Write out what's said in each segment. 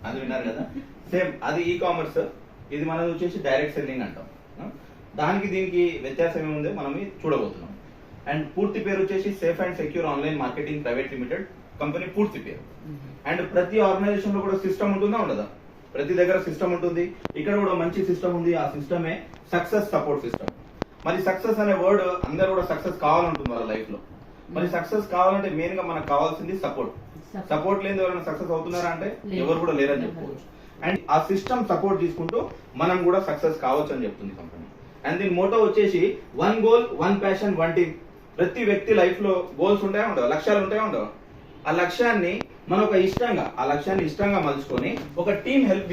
అది విన్నారు కదా. సేమ్ అది ఈ కామర్స్, ఇది మనది వచ్చేసి డైరెక్ట్ సెల్లింగ్ అంటాం. దానికి దీనికి వ్యత్యాసం ఏముందో మనం చూడబోతున్నాం. అండ్ పూర్తి పేరు వచ్చేసి safe and secure online marketing private limited company పూర్తి పేరు. అండ్ ప్రతి ఆర్గనైజేషన్ లో కూడా సిస్టమ్ ఉంటుందా ఉండదా? ప్రతి దగ్గర సిస్టమ్ ఉంటుంది. ఇక్కడ కూడా మంచి సిస్టమ్ ఉంది. ఆ సిస్టమే సక్సెస్ సపోర్ట్ సిస్టమ్. మరి సక్సెస్ అనే వర్డ్ అందరూ కూడా సక్సెస్ కావాలంటుంది వాళ్ళ లైఫ్ లో. మరి సక్సెస్ కావాలంటే మెయిన్ గా మనకు కావాల్సింది సపోర్ట్. సపోర్ట్ లేని ఎవరైనా సక్సెస్ అవుతున్నారా అంటే ఎవరు కూడా లేరని చెప్పుకోవచ్చు. అండ్ ఆ సిస్టమ్ సపోర్ట్ తీసుకుంటూ మనం కూడా సక్సెస్ కావచ్చు అని చెప్తుంది కంపెనీ. అండ్ దీని మోటో వచ్చేసి 1 గోల్ 1 ప్యాషన్ 1 టీమ్. ప్రతి వ్యక్తి లైఫ్ లో గోల్స్ ఉంటాయా ఉండవు, లక్ష్యాలు ఉంటాయా ఉండవు. ఆ లక్ష్యాన్ని మనం ఆ లక్ష్యాన్ని ఇష్టంగా మలుచుకొని ఒక టీం హెల్ప్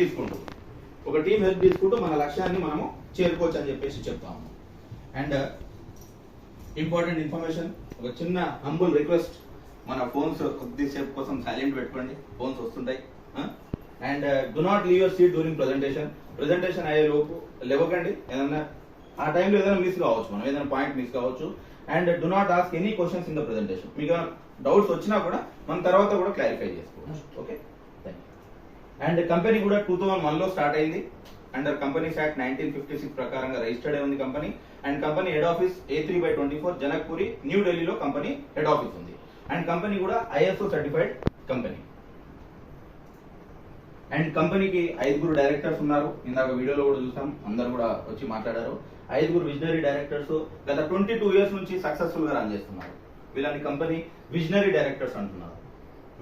తీసుకుంటూ మన లక్ష్యాన్ని మనము చేరుకోవచ్చు అని చెప్పేసి చెప్తాము. అండ్ ఇంపార్టెంట్ ఇన్ఫర్మేషన్, ఒక చిన్న హంబుల్ రిక్వెస్ట్, మన ఫోన్స్ కొద్దిసేపు కోసం సైలెంట్ పెట్టుకోండి, ఫోన్స్ వస్తుంటాయి. And do not leave your seat during presentation అయ్యే లోపు లేవకండి. ఏదన్నా ఆ టైంలో ఏదైనా మిస్ కావచ్చు, మనం ఏదైనా పాయింట్ మిస్ కావచ్చు. And do not ask any questions in the presentation. మీకు డౌట్స్ వచ్చినా కూడా మన తర్వాత కూడా క్లారిఫై చేసుకోవచ్చు. ఓకే, అండ్ కంపెనీ కూడా 2001 లో స్టార్ట్ అయింది. అండర్ కంపెనీస్ యాక్ట్ 1956 ప్రకారంగా రిజిస్టర్డ్ అయి ఉంది company. And company head office A3/24 Janakpuri, new ఢిల్లీలో కంపెనీ హెడ్ ఆఫీస్ ఉంది. అండ్ కంపెనీ కూడా ISO సర్టిఫైడ్ కంపెనీ. అండ్ కంపెనీకి 5 డైరెక్టర్స్ ఉన్నారు. ఇందాక వీడియోలో కూడా చూసాం, అందరు కూడా వచ్చి మాట్లాడారు. 5 విజనరీ డైరెక్టర్స్ గత 22 ఇయర్స్ నుంచి సక్సెస్ఫుల్ గా రన్ చేస్తున్నారు. వీళ్ళని కంపెనీ విజనరీ డైరెక్టర్స్ అంటున్నారు.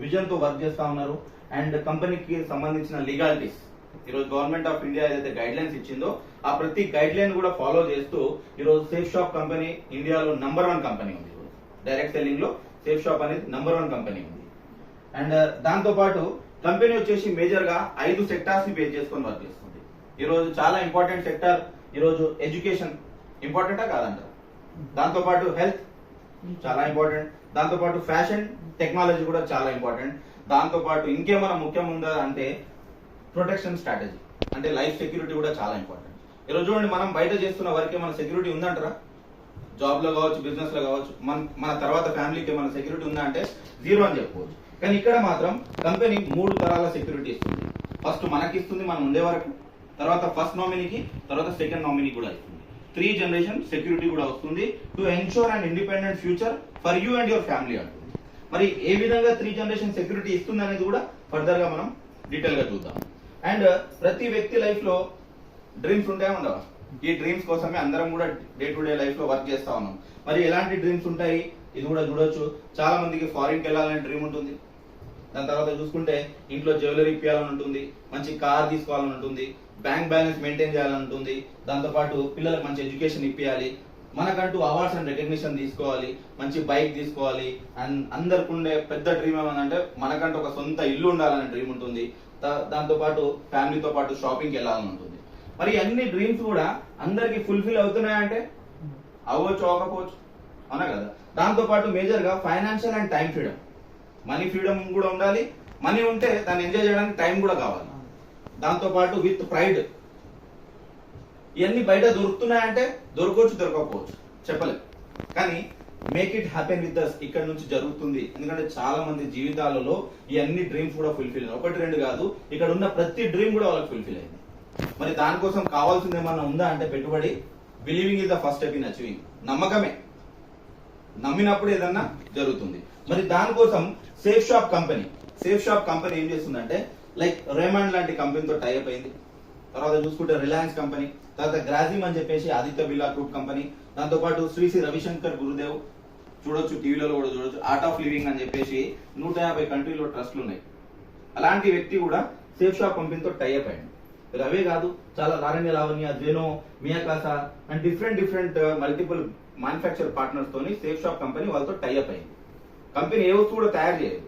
విజన్ తో వర్క్ చేస్తా ఉన్నారు. అండ్ కంపెనీకి సంబంధించిన లీగాలిటీస్, ఈరోజు గవర్నమెంట్ ఆఫ్ ఇండియా ఏదైతే గైడ్ లైన్స్ ఇచ్చిందో ఆ ప్రతి గైడ్ లైన్ కూడా ఫాలో చేస్తూ ఈరోజు సేఫ్ షాప్ కంపెనీ ఇండియాలో నంబర్ 1 కంపెనీ ఉంది. డైరెక్ట్ సెల్లింగ్ లో సేఫ్ షాప్ అనేది నంబర్ 1 కంపెనీ ఉంది. అండ్ దాంతో పాటు కంపెనీ వచ్చేసి మేజర్ గా 5 సెక్టార్స్ ని బేస్ చేసుకొని వర్క్ చేస్తుంది. ఈరోజు చాలా ఇంపార్టెంట్ సెక్టార్ ఈరోజు ఎడ్యుకేషన్. ఇంపార్టెంటా కాదంటారు? దాంతో పాటు హెల్త్ చాలా ఇంపార్టెంట్. దాంతో పాటు ఫ్యాషన్ టెక్నాలజీ కూడా చాలా ఇంపార్టెంట్. దాంతో పాటు ఇంకేమైనా ముఖ్యం ఉందా అంటే ప్రొటెక్షన్ స్ట్రాటజీ, అంటే లైఫ్ సెక్యూరిటీ కూడా చాలా ఇంపార్టెంట్. ఈరోజు చూడండి, మనం బయట చేస్తున్న వర్క్ ఏమైనా సెక్యూరిటీ ఉందంటారా? జాబ్ లో కావచ్చు, బిజినెస్ లో కావచ్చు, మన తర్వాత ఫ్యామిలీకి ఏమైనా సెక్యూరిటీ ఉందా అంటే 0 అని చెప్పుకోవచ్చు. కానీ ఇక్కడ మాత్రం కంపెనీ 3 తరాల సెక్యూరిటీ ఇస్తుంది. ఫస్ట్ మనకి ఇస్తుంది, మనం ఉండే వరకు. తర్వాత ఫస్ట్ నామినీకి, తర్వాత సెకండ్ నామినీకి కూడా ఇస్తుంది. 3 జనరేషన్ సెక్యూరిటీ కూడా వస్తుంది. To ensure and independent future for you and your family అంటుంది. మరి ఏ విధంగా 3 జనరేషన్ సెక్యూరిటీ ఇస్తుంది అనేది కూడా ఫర్దర్ గా మనం డీటెయిల్ గా చూద్దాం. అండ్ ప్రతి వ్యక్తి లైఫ్ లో డ్రీమ్స్ ఉంటాయా ఉండవా? ఈ డ్రీమ్స్ కోసమే అందరం కూడా డే టు డే లైఫ్ లో వర్క్ చేస్తా ఉన్నాం. మరి ఎలాంటి డ్రీమ్స్ ఉంటాయి ఇది కూడా చూడొచ్చు. చాలా మందికి ఫారిన్కి వెళ్ళాలనే డ్రీమ్ ఉంటుంది. దాని తర్వాత చూసుకుంటే ఇంట్లో జ్యువెలరీ ఇప్పించాలని ఉంటుంది, మంచి కార్ తీసుకోవాలని ఉంటుంది, బ్యాంక్ బ్యాలెన్స్ మెయింటైన్ చేయాలని ఉంటుంది. దాంతో పాటు పిల్లలకు మంచి ఎడ్యుకేషన్ ఇప్పించాలి, మనకంటూ అవార్డ్స్ అండ్ రికగ్నిషన్ తీసుకోవాలి, మంచి బైక్ తీసుకోవాలి. అండ్ అందరికి ఉండే పెద్ద డ్రీమ్ ఏమంటే మనకంటూ ఒక సొంత ఇల్లు ఉండాలనే డ్రీమ్ ఉంటుంది. దాంతో పాటు ఫ్యామిలీతో పాటు షాపింగ్కి వెళ్ళాలని ఉంటుంది. మరి అన్ని డ్రీమ్స్ కూడా అందరికి ఫుల్ఫిల్ అవుతున్నాయంటే అవ్వచ్చు, అవ్వకపోవచ్చు, అవునా కదా? దాంతో పాటు మేజర్ గా financial and time freedom, money freedom కూడా ఉండాలి. మనీ ఉంటే దాన్ని ఎంజాయ్ చేయడానికి టైం కూడా కావాలి. దాంతో పాటు విత్ ప్రైడ్, ఇవన్నీ బయట దొరుకుతున్నాయంటే దొరకవచ్చు, దొరకకపోవచ్చు, చెప్పలేదు. కానీ make it happen with us ఇక్కడ నుంచి జరుగుతుంది. ఎందుకంటే చాలా మంది జీవితాలలో ఈ అన్ని డ్రీమ్స్ కూడా ఫుల్ఫిల్ అయ్యాయి. 1, 2 కాదు, ఇక్కడ ఉన్న ప్రతి డ్రీమ్ కూడా వాళ్ళకి ఫుల్ఫిల్ అయింది. మరి దానికోసం కావాల్సింది ఏమన్నా ఉందా అంటే పెట్టుబడి. Believing is the first step in achieving. నమ్మకమే, నమ్మినప్పుడు ఏదన్నా జరుగుతుంది. మరి దానికోసం సేఫ్ షాప్ కంపెనీ ఏం చేస్తుందంటే లైక్ రేమండ్ లాంటి కంపెనీతో టైఅప్ అయింది. తర్వాత చూసుకుంటే రిలయన్స్ కంపెనీ, తర్వాత గ్రాజిమ్ అని చెప్పేసి ఆదిత్య బిర్లా గ్రూప్ కంపెనీ. దాంతో పాటు శ్రీ రవిశంకర్ గురుదేవ్ చూడొచ్చు, టీవీలలో కూడా చూడొచ్చు. ఆర్ట్ ఆఫ్ లివింగ్ అని చెప్పేసి 150 కంట్రీలో ట్రస్ట్లు ఉన్నాయి. అలాంటి వ్యక్తి కూడా సేఫ్ షాప్ కంపెనీతో టైఅప్ అయ్యింది. అవే కాదు, చాలా లారణ్య లావణ్య, జెనో, మియాకాసా and different multiple manufacture partners తోని సేఫ్ షాప్ కంపెనీ వాళ్ళతో టైఅప్ అయింది. కంపెనీ ఏ వస్తువు కూడా తయారు చేయదు,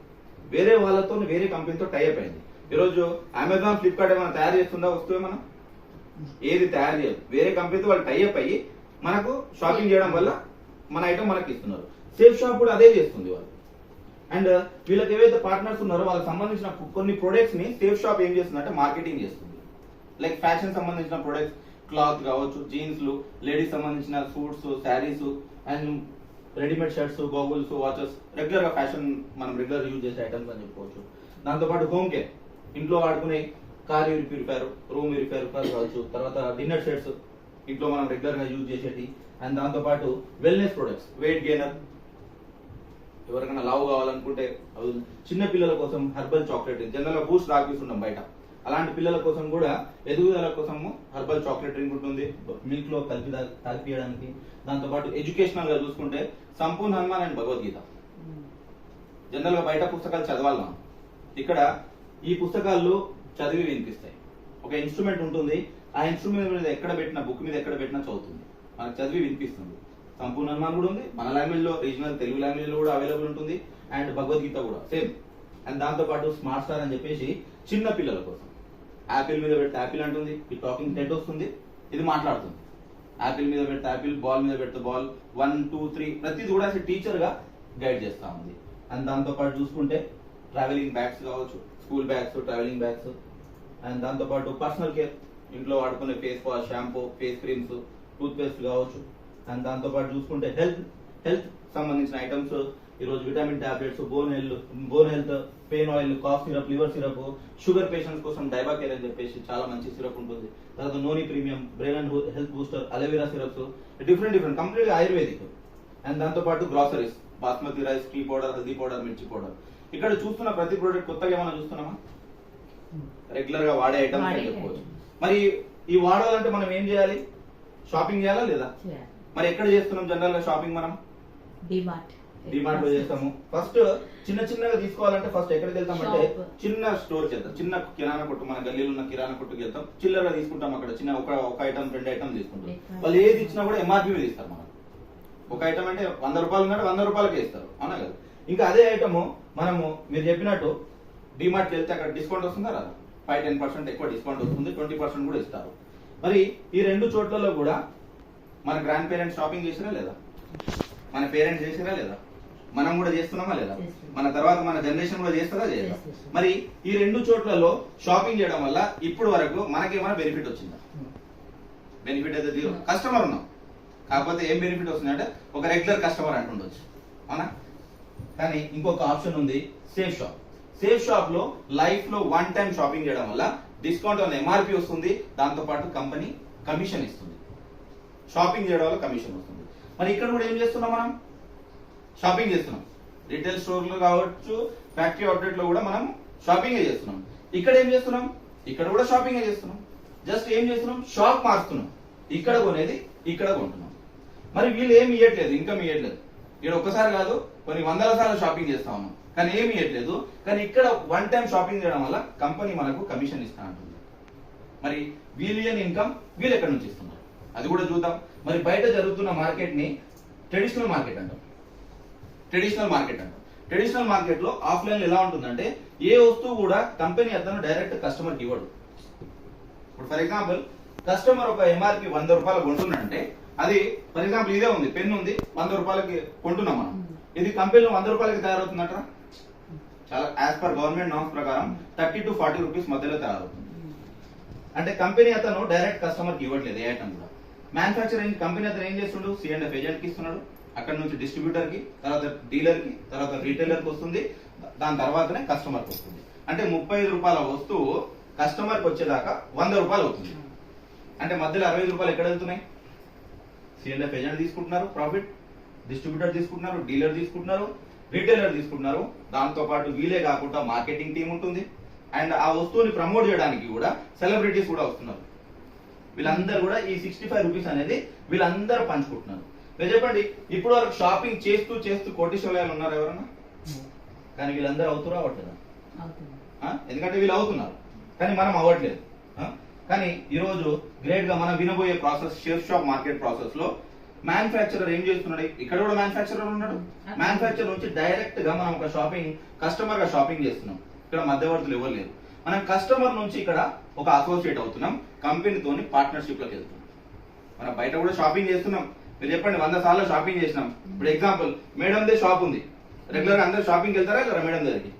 వేరే వాళ్ళతో వేరే కంపెనీతో టైఅప్ అయింది. ఈరోజు అమెజాన్, ఫ్లిప్కార్ట్ ఏమైనా తయారు చేస్తుందా వస్తువు? ఏమన్నా ఏది తయారు చేయదు. వేరే కంపెనీతో వాళ్ళు టైఅప్ అయ్యి మనకు షాపింగ్ చేయడం వల్ల మన ఐటమ్ మనకి ఇస్తున్నారు. సేఫ్ షాప్ కూడా అదే చేస్తుంది వాళ్ళు. అండ్ వీళ్ళకి ఏవైతే పార్ట్నర్స్ ఉన్నారో వాళ్ళకి సంబంధించిన కొన్ని ప్రొడక్ట్స్ ని సేఫ్ షాప్ ఏం చేస్తుందంటే మార్కెటింగ్ చేస్తుంది. లైక్ ఫ్యాషన్ సంబంధించిన ప్రొడక్ట్స్, క్లాత్ కావచ్చు, జీన్స్లు, లేడీస్ సంబంధించిన suits, saris and readymade shirts, goggles, watches, regular గా ఫ్యాషన్ మనం రెగ్యులర్ యూజ్ చేసే ఐటమ్స్ అని చెప్పుకోవచ్చు. దాంతో పాటు హోమ్ కేర్, ఇంట్లో వాడుకునే కార్ ప్యూరిఫైర్, రూమ్ ప్యూరిఫైర్ కావచ్చు, తర్వాత డిన్నర్ సెట్స్ ఇంట్లో మనం రెగ్యులర్ గా యూజ్ చేసేటి, అండ్ దాంతో పాటు వెల్నెస్ ప్రొడక్ట్స్, వెయిట్ గెయినర్, ఎవరికైనా లావు కావాలనుకుంటే చిన్న పిల్లల కోసం హెర్బల్ చాక్లెట్, జనరల్ గా బూస్ట్ తాగిస్తుంటాం బయట, అలాంటి పిల్లల కోసం కూడా ఎదుగుదల కోసం హెర్బల్ చాక్లెట్ డ్రింక్ ఉంటుంది మిల్క్ లో కలిపి తాగిపించడానికి. దాంతో పాటు ఎడ్యుకేషనల్ గా చూసుకుంటే సంపూర్ణ హనుమాన్ అండ్ భగవద్గీత. జనరల్ గా బయట పుస్తకాలు చదవాలి మనం, ఇక్కడ ఈ పుస్తకాలు చదివి వినిపిస్తాయి. ఒక ఇన్స్ట్రుమెంట్ ఉంటుంది, ఆ ఇన్స్ట్రుమెంట్ మీద ఎక్కడ పెట్టినా, బుక్ మీద ఎక్కడ పెట్టినా చదువుతుంది, మనకు చదివి వినిపిస్తుంది. సంపూర్ణ హనుమాన్ కూడా ఉంది, మన లాంగ్వేజ్ లో రీజనల్ తెలుగు లాంగ్వేజ్ లో కూడా అవైలబుల్ ఉంటుంది, అండ్ భగవద్గీత కూడా సేమ్. అండ్ దాంతో పాటు స్మార్ట్ స్టార్ అని చెప్పేసి చిన్న పిల్లల కోసం యాపిల్ మీద పెడితే యాపిల్ అంటుంది, ఈ టాకింగ్ టెడ్ వస్తుంది, ఇది మాట్లాడుతుంది. యాపిల్ మీద పెడితే యాపిల్, బాల్ మీద పెడితే బాల్, 1 2 3 ప్రతిది కూడా టీచర్ గా గైడ్ చేస్తా ఉంది. అండ్ దాంతో పాటు చూసుకుంటే ట్రావెలింగ్ బ్యాగ్స్ కావచ్చు, school bags, travelling bags, and దాంతో పాటు పర్సనల్ కేర్, ఇంట్లో వాడుకునే face wash, shampoo, face creams, toothpaste కావచ్చు. అండ్ దాంతో పాటు చూసుకుంటే హెల్త్ సంబంధించిన ఐటమ్స్, ఈ రోజు vitamin tablets, bone health, pain oil, cough syrup, liver syrup, sugar patients కోసం డైబా కేర్ అని చెప్పేసి చాలా మంచి సిరప్ ఉంటుంది. తర్వాత noni premium, brain and health booster, aloe vera syrups, different complete ayurvedic. And దాంతో పాటు groceries, basmati rice, tea powder, haldi powder, mirchi powder. ఇక్కడ చూస్తున్న ప్రతి ప్రోడక్ట్ కొత్తగా ఏమైనా చూస్తున్నామా? రెగ్యులర్ గా వాడే ఐటమ్స్ అని చెప్పుకోవచ్చు. మరి ఈ వాడాలంటే మనం ఏం చేయాలి? షాపింగ్ చేయాలా లేదా? మరి ఎక్కడ చేస్తున్నాం జనరల్ గా షాపింగ్? మనం డిమార్ట్ లో చేస్తాము. ఫస్ట్ చిన్నగా తీసుకోవాలంటే ఫస్ట్ ఎక్కడికి వెళ్తామంటే చిన్న స్టోర్కి వెళ్తాం, చిన్న కిరాణా కొట్టు, మన గల్లీలో ఉన్న కిరాణా కొట్టుకి వెళ్తాం, చిల్లరగా తీసుకుంటాం. అక్కడ చిన్న ఒక ఐటమ్ 2 ఐటమ్ తీసుకుంటాం. వాళ్ళు ఏది ఇచ్చినా కూడా ఎంఆర్పీ మీద ఇస్తారు. మనకు ఒక ఐటమ్ అంటే 100 రూపాయలు ఉన్నాడు, 100 రూపాయలకే ఇస్తారు, అవునా కదా? ఇంకా అదే ఐటమ్ మనము మీరు చెప్పినట్టు డిమార్ట్కి వెళ్తే అక్కడ డిస్కౌంట్ వస్తుందా రాదా? 5-10% ఎక్కువ డిస్కౌంట్ వస్తుంది, 20% కూడా ఇస్తారు. మరి ఈ 2 చోట్లలో కూడా మన గ్రాండ్ పేరెంట్స్ షాపింగ్ చేసినా లేదా? మన పేరెంట్స్ చేసినా లేదా? మనం కూడా చేస్తున్నామా లేదా? మన తర్వాత మన జనరేషన్ కూడా చేస్తారా లేదా? మరి ఈ 2 చోట్లలో షాపింగ్ చేయడం వల్ల ఇప్పుడు వరకు మనకేమైనా బెనిఫిట్ వచ్చిందా? బెనిఫిట్ అయితే జీరో. కస్టమర్ ఉన్నాం, కాకపోతే ఏం బెనిఫిట్ వస్తుందంటే ఒక రెగ్యులర్ కస్టమర్ అంటుండొచ్చు, అవునా? కానీ ఇంకొక ఆప్షన్ ఉంది, సేఫ్ షాప్. సేఫ్ షాప్ లో లైఫ్ లో 1 టైం షాపింగ్ చేయడం వల్ల డిస్కౌంట్ ఆన్ ఎంఆర్పి వస్తుంది, దాంతో పాటు కంపెనీ కమిషన్ ఇస్తుంది. షాపింగ్ చేయడం వల్ల కమిషన్ వస్తుంది. మరి ఇక్కడ కూడా ఏం చేస్తున్నాం? మనం షాపింగ్ చేస్తున్నాం. రిటైల్ స్టోర్లు కావచ్చు, ఫ్యాక్టరీ అవుట్లెట్ లో కూడా మనం షాపింగ్ చేస్తున్నాం. ఇక్కడ ఏం చేస్తున్నాం? ఇక్కడ కూడా షాపింగ్ చేస్తున్నాం. జస్ట్ ఏం చేస్తున్నాం? షాప్ మారుస్తున్నాం. ఇక్కడ కొనేది ఇక్కడ కొంటున్నాం. మరి వీళ్ళు ఏమి ఇవ్వట్లేదు, ఇన్కమ్ ఇవ్వట్లేదు. ఇక్కడ ఒక్కసారి కాదు, కొన్ని 100ల సార్లు షాపింగ్ చేస్తా ఉన్నాం, కానీ ఏమి ఇవ్వట్లేదు. కానీ ఇక్కడ 1 టైం షాపింగ్ చేయడం వల్ల కంపెనీ మనకు కమిషన్ ఇస్తా ఉంటుంది. మరి వీళ్ళని ఇన్కమ్ వీళ్ళు ఎక్కడి నుంచి ఇస్తున్నారు అది కూడా చూద్దాం. మరి బయట జరుగుతున్న మార్కెట్ ని ట్రెడిషనల్ మార్కెట్ అంటాం. ట్రెడిషనల్ మార్కెట్ లో ఆఫ్లైన్ ఎలా ఉంటుందంటే ఏ వస్తువు కూడా కంపెనీ అతను డైరెక్ట్ కస్టమర్ కి ఇవ్వడు. ఇప్పుడు ఫర్ ఎగ్జాంపుల్ కస్టమర్ ఒక ఎంఆర్పి 100 రూపాయలు కొంటున్నాడంటే, అది ఫర్ ఎగ్జాంపుల్ ఇదే ఉంది, పెన్ ఉంది, 100 రూపాయలకి కొంటున్నాం మనం. ఇది కంపెనీలో 100 రూపాయలకి తయారవుతుందట. చాలా యాజ్ పర్ గవర్నమెంట్ నామ్స్ ప్రకారం 30 to 40 రూపీస్ మధ్యలో తయారవుతుంది. అంటే కంపెనీ అతను డైరెక్ట్ కస్టమర్ కి ఇవ్వట్లేదు ఏ ఐటమ్ కూడా. మ్యానుఫ్యాక్చరింగ్ కంపెనీ అతను ఏం చేస్తుండు? C&F ఏజెంట్ కి ఇస్తున్నాడు, అక్కడ నుంచి డిస్ట్రిబ్యూటర్ కి, తర్వాత డీలర్ కి, తర్వాత రీటైలర్ కి వస్తుంది, దాని తర్వాతనే కస్టమర్ కి వస్తుంది. అంటే 35 రూపాయల వస్తువు కస్టమర్ కి వచ్చేదాకా 100 రూపాయలు అవుతుంది. అంటే మధ్యలో 65 రూపాయలు ఎక్కడ వెళ్తున్నాయి? C&F ఏజెంట్ తీసుకుంటున్నారు ప్రాఫిట్, డిస్ట్రిబ్యూటర్ తీసుకుంటున్నారు, డీలర్ తీసుకుంటున్నారు, రీటైలర్ తీసుకుంటున్నారు. దాంతో పాటు వీలే కాకుండా మార్కెటింగ్ టీం ఉంటుంది, అండ్ ఆ వస్తువుని ప్రమోట్ చేయడానికి కూడా సెలబ్రిటీస్ కూడా వస్తున్నారు. వీళ్ళందరూ కూడా ఈ 65 రూపీస్ అనేది వీళ్ళందరూ పంచుకుంటున్నారు. మీరు చెప్పండి, ఇప్పుడు వరకు షాపింగ్ చేస్తూ కోటీశ్వరాలు ఉన్నారు ఎవరన్నా? కానీ వీళ్ళందరూ అవుతురా అవ్వట్లేదా? ఎందుకంటే వీళ్ళు అవుతున్నారు, కానీ మనం అవ్వట్లేదు. కానీ ఈ రోజు గ్రేట్ గా మనం వినబోయే ప్రాసెస్, షేఫ్ షాప్ మార్కెట్ ప్రాసెస్ లో మ్యానుఫ్యాక్చరర్ ఏం చేస్తున్నాడు? ఇక్కడ కూడా మ్యానుఫ్యాక్చరర్ ఉన్నాడు. మ్యానుఫ్యాక్చరర్ నుంచి డైరెక్ట్ గా మనం ఒక కస్టమర్ గా షాపింగ్ చేస్తున్నాం. ఇక్కడ మధ్యవర్తులు ఎవరు లేరు. మనం కస్టమర్ నుంచి ఇక్కడ ఒక అసోసియేట్ అవుతున్నాం, కంపెనీతోని పార్ట్నర్షిప్ లోకి వెళ్తున్నాం. మనం బయట కూడా షాపింగ్ చేస్తున్నాం. మీరు చెప్పండి, 100 సార్లు షాపింగ్ చేసినాం. ఇప్పుడు ఎగ్జాంపుల్ మేడందే షాప్ ఉంది, రెగ్యులర్ గా అందరూ షాపింగ్ వెళ్తారా లేదా? మేడం దగ్గరికి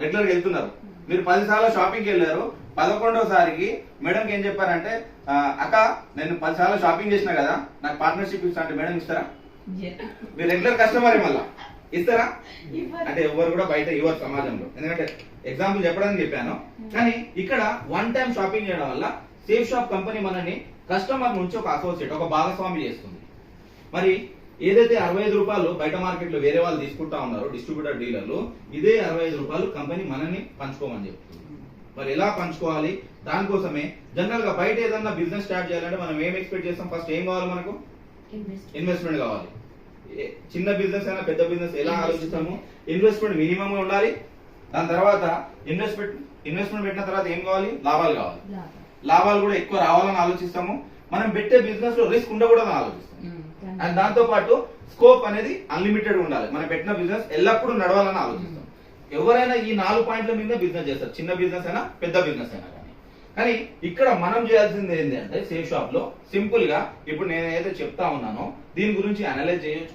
రెగ్యులర్ గా వెళ్తున్నారు. మీరు 10 సార్లు షాపింగ్ వెళ్ళారు, 11వ సారికి మేడంకి ఏం చెప్పారంటే, అక్క నేను 10 సార్లు షాపింగ్ చేసినా కదా, నాకు పార్ట్నర్షిప్ ఇస్తా అంటే మేడం ఇస్తారా? మీరు రెగ్యులర్ కస్టమర్ మళ్ళా ఇస్తారా? అంటే ఎవరు కూడా బయట ఇవ్వరు సమాజంలో. ఎందుకంటే ఎగ్జాంపుల్ చెప్పడానికి చెప్పాను. కానీ ఇక్కడ వన్ టైం షాపింగ్ చేయడం వల్ల సేఫ్ షాప్ కంపెనీ మనని కస్టమర్ నుంచి ఒక అసోసియేట్, ఒక భాగస్వామి చేస్తుంది. మరి ఏదైతే 65 రూపాయలు బయట మార్కెట్ లో వేరే వాళ్ళు తీసుకుంటా ఉన్నారు డిస్ట్రిబ్యూటర్ డీలర్లు, ఇదే 65 రూపాయలు కంపెనీ మనని పంచుకోమని చెప్తుంది. మరి ఎలా పంచుకోవాలి? దానికోసమే జనరల్ గా బయట ఏదన్నా బిజినెస్ స్టార్ట్ చేయాలంటే మనం ఏం ఎక్స్పెక్ట్ చేస్తాం? ఫస్ట్ ఏం కావాలి మనకు? ఇన్వెస్ట్మెంట్ కావాలి. చిన్న బిజినెస్ అయినా పెద్ద బిజినెస్ ఎలా ఆలోచిస్తాము? ఇన్వెస్ట్మెంట్ మినిమం ఉండాలి. దాని తర్వాత ఇన్వెస్ట్మెంట్ పెట్టిన తర్వాత ఏం కావాలి? లాభాలు కావాలి. లాభాలు కూడా ఎక్కువ రావాలని ఆలోచిస్తాము. మనం పెట్టే బిజినెస్ లో రిస్క్ ఉండకూడదని ఆలోచిస్తాం. అండ్ దాంతో పాటు స్కోప్ అనేది అన్లిమిటెడ్ ఉండాలి. మనం పెట్టిన బిజినెస్ ఎల్లప్పుడూ నడవాలని ఆలోచిస్తాం. ఎవరైనా ఈ 4 పాయింట్ల మీద బిజినెస్ చేస్తారు, చిన్న బిజినెస్ అయినా పెద్ద బిజినెస్ అయినా కానీ ఇక్కడ మనం చేయాల్సింది ఏంటి అంటే సేఫ్ షాప్ లో సింపుల్ గా ఇప్పుడు నేను ఏదైతే చెప్తా ఉన్నానో దీని గురించి అనలైజ్ చేయొచ్చు.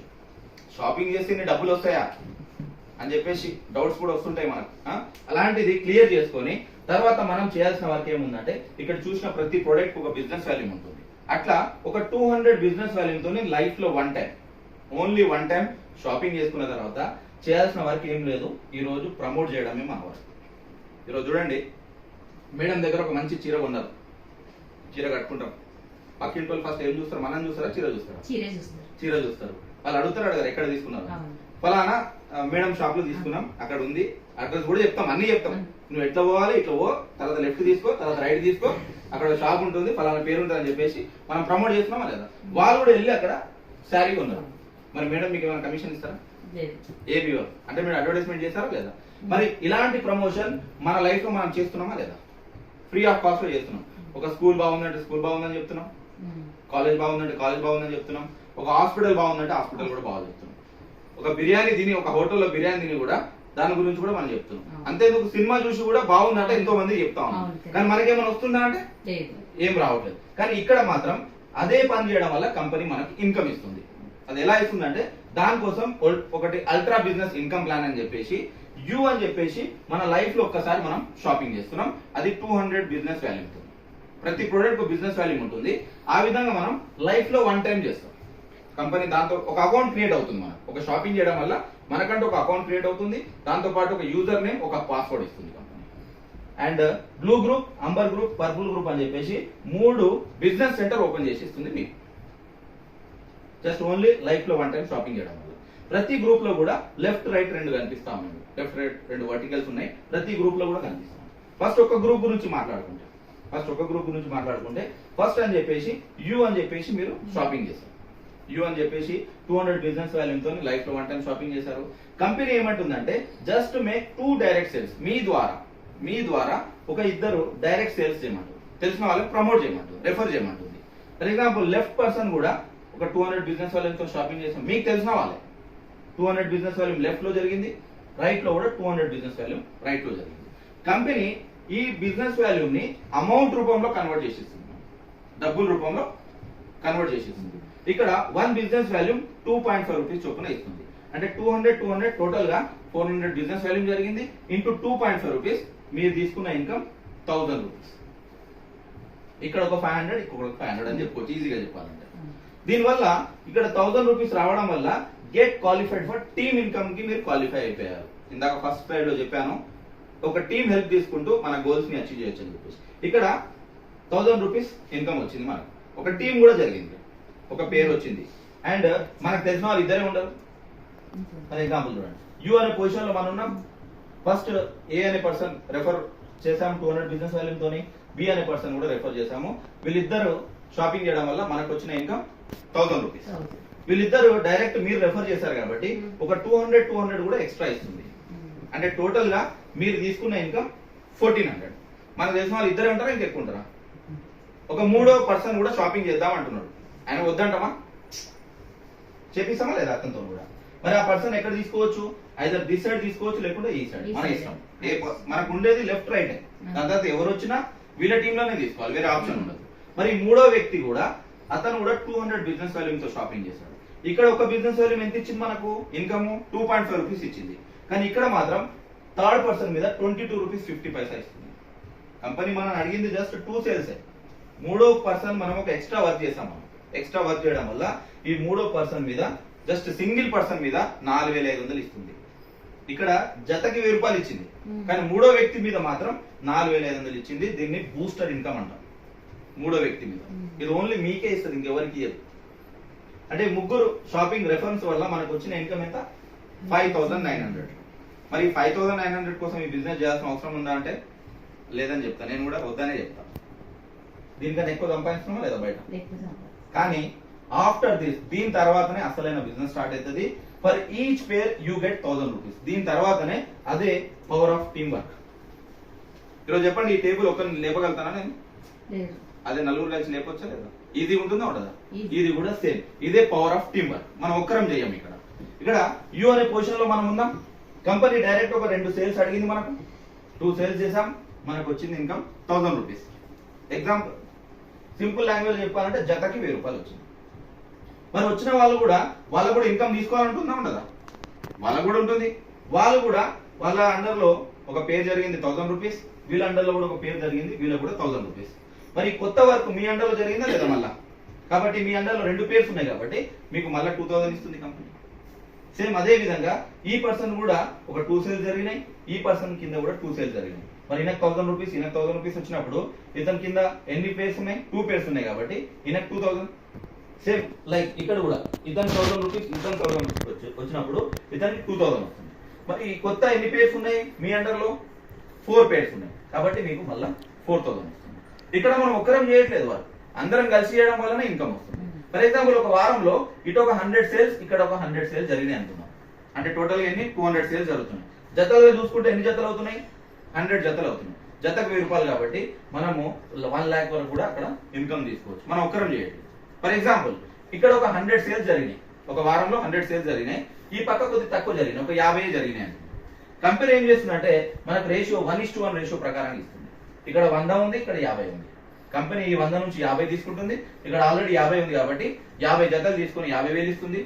షాపింగ్ చేస్తే ఇన్ని డబ్బులు వస్తాయా అని చెప్పేసి డౌట్స్ కూడా వస్తుంటాయి మనకు. అలాంటిది క్లియర్ చేసుకొని తర్వాత మనం చేయాల్సిన వర్క్ ఏముందంటే ఇక్కడ చూసిన ప్రతి ప్రోడక్ట్ ఒక బిజినెస్ వాల్యూ ఉంటుంది. అట్లా ఒక 200 బిజినెస్ వాల్యూతో లైఫ్ లో ఓన్లీ వన్ టైం షాపింగ్ చేసుకున్న తర్వాత చేయాల్సిన వర్క్ ఏం లేదు. ఈ రోజు ప్రమోట్ చేయడమే మన వర్క్. ఈరోజు చూడండి, మేడం దగ్గర ఒక మంచి చీర కొన్నారు, చీర కట్టుకుంటాం. పక్కింటి వాళ్ళు ఫస్ట్ ఏం చూస్తారు? మనం చూస్తారా చీర చూస్తారా? చీర చూస్తారు. వాళ్ళు అడుగుతారు ఎక్కడ తీసుకున్నారు? ఫలానా మేడం షాప్ లో తీసుకున్నాం, అక్కడ ఉంది, అడ్రస్ కూడా చెప్తాం, అన్ని చెప్తాం. నువ్వు ఎట్లా పోవాలి, ఇట్లా పో, తర్వాత లెఫ్ట్ తీసుకో, తర్వాత రైట్ తీసుకో, అక్కడ షాప్ ఉంటుంది, ఫలానా పేరు ఉంటుంది అని చెప్పేసి మనం ప్రమోట్ చేస్తున్నామా లేదా? వాళ్ళు కూడా వెళ్ళి అక్కడ శారీ కొన్నారు. మరి మేడం మీకు ఏమైనా కమిషన్ ఇస్తారా? ఏమి అంటే మీరు అడ్వర్టైజ్మెంట్ చేస్తారా లేదా? మరి ఇలాంటి ప్రమోషన్ మన లైఫ్ లో మనం చేస్తున్నామా లేదా? ఫ్రీ ఆఫ్ కాస్ట్ లో చేస్తున్నాం. ఒక స్కూల్ బాగుందంటే స్కూల్ బాగుందని చెప్తున్నాం, కాలేజ్ బాగుందంటే కాలేజ్ బాగుందని చెప్తున్నాం, ఒక హాస్పిటల్ బాగుందంటే హాస్పిటల్ కూడా బాగుంది చెప్తున్నాం, ఒక బిర్యానీ తిని ఒక హోటల్లో బిర్యానీ తిని కూడా దాని గురించి కూడా మనం చెప్తున్నాం. అంతేందుకు సినిమా చూసి కూడా బాగుందంటే ఎంతో మంది చెప్తా ఉన్నాం. కానీ మనకేమైనా వస్తుందా అంటే ఏం రావట్లేదు. కానీ ఇక్కడ మాత్రం అదే పని చేయడం వల్ల కంపెనీ మనకి ఇన్కమ్ ఇస్తుంది. అది ఎలా ఇస్తుందంటే దానికోసం ఒకటి అల్ట్రా బిజినెస్ ఇన్కమ్ ప్లాన్ అని చెప్పేసి యూ అని చెప్పేసి మన లైఫ్ లో ఒక్కసారి మనం షాపింగ్ చేస్తున్నాం. అది 200 బిజినెస్ వాల్యూ ఉంటుంది. ప్రతి ప్రోడక్ట్ కు బిజినెస్ వాల్యూ ఉంటుంది. ఆ విధంగా మనం లైఫ్ లో వన్ టైం చేస్తాం. కంపెనీ దాంతో ఒక అకౌంట్ క్రియేట్ అవుతుంది. మనం ఒక షాపింగ్ చేయడం వల్ల మనకంటూ ఒక అకౌంట్ క్రియేట్ అవుతుంది. దాంతో పాటు ఒక యూజర్ నేమ్, ఒక పాస్వర్డ్ ఇస్తుంది company. And blue group, amber group, purple group అని చెప్పేసి 3 బిజినెస్ సెంటర్ ఓపెన్ చేసి ఇస్తుంది మీకు. జస్ట్ ఓన్లీ లైఫ్ లో వన్ టైం షాపింగ్ చేయడం వల్ల. ప్రతి గ్రూప్ లో కూడా లెఫ్ట్ రైట్ 2 కనిపిస్తాం. లెఫ్ట్ రైట్ 2 వర్టికల్స్ ఉన్నాయి. ప్రతి గ్రూప్ లో కూడా కనిపిస్తాం. ఫస్ట్ ఒక గ్రూప్ గురించి మాట్లాడుకుంటే ఫస్ట్ అని చెప్పేసి యూ అని చెప్పేసి మీరు షాపింగ్ చేస్తారు. యూ అని చెప్పేసి 200 బిజినెస్ వాల్యూతో లైఫ్ లో వన్ టైం షాపింగ్ చేశారు. కంపెనీ ఏమంటుందంటే జస్ట్ మేక్ 2 డైరెక్ట్ సేల్స్. మీ ద్వారా ఒక 2 డైరెక్ట్ సేల్స్ చేయమంటారు. తెలిసిన వాళ్ళకి ప్రమోట్ చేయమంటారు, రెఫర్ చేయమంటుంది. ఫర్ ఎగ్జాంపుల్ లెఫ్ట్ పర్సన్ కూడా ఒక 200 బిజినెస్ వాల్యూతో షాపింగ్ చేసాం. మీకు తెలిసిన వాళ్ళే 200 బిజినెస్ వాల్యూ లెఫ్ట్ లో జరిగింది, రైట్ లో కూడా 200 బిజినెస్ వాల్యూ రైట్ లో జరిగింది. కంపెనీ ఈ బిజినెస్ వాల్యూని అమౌంట్ రూపంలో కన్వర్ట్ చేసేస్తుంది, డబ్బుల రూపంలో కన్వర్ట్ చేసేస్తుంది. ఇక్కడ 1 బిజినెస్ వాల్యూ 2.5 రూపీస్ చొప్పున ఇస్తుంది. అంటే 200 టోటల్ గా 400 బిజినెస్ వాల్యూ జరిగింది. ఇంటూ 2.5 రూపీస్ మీరు తీసుకున్న ఇన్కమ్ 1000 రూపీస్. ఇక్కడ ఒక 500, ఇక్కడ 500 అని చెప్పుకోవచ్చు ఈజీగా చెప్పాలంటే. దీనివల్ల ఇక్కడ 1000 రూపీస్ రావడం వల్ల get qualified for team income కి మీరు క్వాలిఫై అయిపోయారు. ఇందాక ఫస్ట్ స్లైడ్ లో చెప్పాను, ఒక టీమ్ హెల్ప్ తీసుకుంటూ మన గోల్స్ ని అచీవ్ చేయొచ్చు అని చెప్పేసి. ఇక్కడ 1000 రూపీస్ ఇన్కమ్ వచ్చింది మనకు. ఒక టీం కూడా జరిగింది, ఒక పేరు వచ్చింది. అండ్ మనకు తెలిసిన వాళ్ళు ఇద్దరే ఉండరు. ఫర్ ఎగ్జాంపుల్ చూడండి, యూ అనే పొజిషన్ లో మనం ఉన్నాం. ఫస్ట్ ఏ అనే పర్సన్ రెఫర్ చేసాము 200 బిజినెస్ వాల్యూతో, బి అనే పర్సన్ కూడా రెఫర్ చేసాము. వీళ్ళిద్దరు షాపింగ్ చేయడం వల్ల మనకు వచ్చిన ఇన్కమ్ 1000 రూపీస్. వీళ్ళిద్దరు డైరెక్ట్ మీరు రెఫర్ చేశారు కాబట్టి ఒక 200 కూడా ఎక్స్ట్రా ఇస్తుంది. అంటే టోటల్ గా మీరు తీసుకున్న ఇన్కమ్ 1400. మనకు తెలిసిన వాళ్ళు ఇద్దరే ఉంటారా, ఇంకెక్కువ ఉంటారా? ఒక 3వ పర్సన్ కూడా షాపింగ్ చేద్దాం అంటున్నాడు. ఆయన వద్దంటామా? చెప్పిస్తామా లేదా అతనితో కూడా? మరి ఆ పర్సన్ ఎక్కడ తీసుకోవచ్చు? ఐదర్ దిస్ సైడ్ తీసుకోవచ్చు, లేకుంటే ఈ సైడ్, మన ఇష్టం. మనకు ఉండేది లెఫ్ట్ రైట్. దాని తర్వాత ఎవరు వచ్చినా వీళ్ళ టీంలోనే తీసుకోవాలి, వేరే ఆప్షన్ ఉండదు. మరి 3వ వ్యక్తి కూడా అతను కూడా 200 బిజినెస్ వాల్యూతో షాపింగ్ చేశాడు. ఇక్కడ ఒక బిజినెస్ వాల్యూ ఎంత ఇచ్చింది మనకు? ఇన్కమ్ 2.5 రూపీస్ ఇచ్చింది. కానీ ఇక్కడ మాత్రం థర్డ్ పర్సన్ మీద 22 రూపీస్ 50 పైసా ఇస్తుంది. కంపెనీ మనం అడిగింది జస్ట్ 2 సేల్సే. 3వ పర్సన్ మనం ఒక ఎక్స్ట్రా వర్క్ చేసాం. ఎక్స్ట్రా వర్క్ చేయడం వల్ల ఈ 3వ పర్సన్ మీద జస్ట్ సింగిల్ పర్సన్ మీద 4500 ఇస్తుంది. ఇక్కడ జతకి 1000 రూపాయలు ఇచ్చింది, కానీ మూడో వ్యక్తి మీద మాత్రం 4500 ఇచ్చింది. దీన్ని బూస్టర్ ఇన్కమ్ అంటాం. మూడో వ్యక్తి మీద ఇది ఓన్లీ మీకే ఇస్తుంది, ఇంకెవరికి ఇవ్వదు. అంటే ముగ్గురు షాపింగ్ రెఫరెన్స్ వల్ల మనకు వచ్చిన ఇన్కమ్ ఎంత? 5900. మరి 5900 కోసం ఈ బిజినెస్ చేయాల్సిన అవసరం ఉందా అంటే లేదని చెప్తా. నేను కూడా వద్దనే చెప్తా. దీనికన్నా ఎక్కువ సంపాదిస్తున్నామా లేదా బయట? కానీ ఆఫ్టర్ దిస్, దీని తర్వాతనే అసలైన బిజినెస్ స్టార్ట్ అవుతుంది. For each pair you get 1000 rupees. దీని తర్వాతనే అదే పవర్ ఆఫ్ టీమ్ వర్క్. ఈరోజు చెప్పండి, ఈ టేబుల్ ఒక్కరిని లేపగలుగుతానా నేను? అదే నలుగురు కలిసి లేపొచ్చా లేదా? ఇది ఉంటుందా ఉండదా? ఇది కూడా సేమ్. ఇదే పవర్ ఆఫ్ టీమ్ వర్క్. మనం ఒక్కరం చెయ్యం. ఇక్కడ యూ అనే పొజిషన్ లో మనం ఉందాం. కంపెనీ డైరెక్ట్ ఒక 2 సేల్స్ అడిగింది, మనకు 2 సేల్స్ చేసాం, మనకు వచ్చింది income 1000 rupees. Example, simple language చెప్పాలంటే జతకి 1000 రూపాయలు వచ్చింది. మరి వచ్చిన వాళ్ళు కూడా ఇన్కమ్ తీసుకోవాలంటుందా ఉండదా? వాళ్ళకు కూడా ఉంటుంది. వాళ్ళు కూడా వాళ్ళ అండర్ లో ఒక పేరు జరిగింది 1000 రూపీస్, వీళ్ళ అండర్ లో కూడా ఒక పేరు జరిగింది, వీళ్ళకి కూడా 1000 రూపీస్. మరి కొత్త వర్క్ మీ అండర్ లో జరిగిందా లేదా మళ్ళా? కాబట్టి మీ అండర్ లో 2 పేర్స్ ఉన్నాయి కాబట్టి మీకు మళ్ళీ 2000 ఇస్తుంది కంపెనీ. సేమ్ అదే విధంగా ఈ పర్సన్ కూడా ఒక 2 సేల్స్ జరిగినాయి, ఈ పర్సన్ కింద కూడా 2 సేల్స్ జరిగినాయి. మరి ఈయనకు 1000 రూపీస్, ఈయనకు 1000 రూపీస్ వచ్చినప్పుడు ఇతని కింద ఎన్ని పేర్స్ ఉన్నాయి? 2 పేర్స్ ఉన్నాయి కాబట్టి ఈయనకు 2000. సేమ్ లైక్ ఇక్కడ కూడా ఇతను 1000 రూపీస్, ఇతను 1000 రూపీస్ వచ్చినప్పుడు ఇతనికి 2000 వస్తుంది. మరి కొత్త ఎన్ని పేర్స్ ఉన్నాయి మీ అండర్ లో? 4 పేర్స్ ఉన్నాయి కాబట్టి మీకు మళ్ళా 4000 వస్తుంది. ఇక్కడ మనం ఒక్కరం చేయట్లేదు, వాళ్ళు అందరం కలిసి చేయడం వల్లనే ఇన్కమ్ వస్తుంది. ఫర్ ఎగ్జాంపుల్, ఒక వారంలో ఇటు ఒక 100 సేల్స్, ఇక్కడ ఒక 100 సేల్స్ జరిగినాయి అనుకున్నాం. అంటే టోటల్ ఎన్ని? 200 సేల్స్ జరుగుతున్నాయి. జతలుగా చూసుకుంటే ఎన్ని జతలు అవుతున్నాయి? 100 జతలు అవుతున్నాయి. జతకు 1000 రూపాయలు కాబట్టి మనము 1 lakh వరకు కూడా అక్కడ ఇన్కమ్ తీసుకోవచ్చు. మనం ఒక్కరం చేయట్లేదు. ఫర్ ఎగ్జాంపుల్, ఇక్కడ ఒక 100 సేల్స్ జరిగినాయి, ఒక వారంలో 100 సేల్స్ జరిగినాయి. ఈ పక్క కొద్ది తక్కువ జరిగినాయి, ఒక 50 జరిగినాయి అనుకుంటాం. కంపెనీ ఏం చేస్తుందంటే మనకు రేషియో 1:1 రేషియో ప్రకారం ఇస్తుంది. ఇక్కడ 100 ఉంది, ఇక్కడ 50 ఉంది. కంపెనీ ఈ 100 నుంచి 50 తీసుకుంటుంది. ఇక్కడ ఆల్రెడీ 50 ఉంది కాబట్టి 50 జతలు తీసుకొని 50,000 ఇస్తుంది.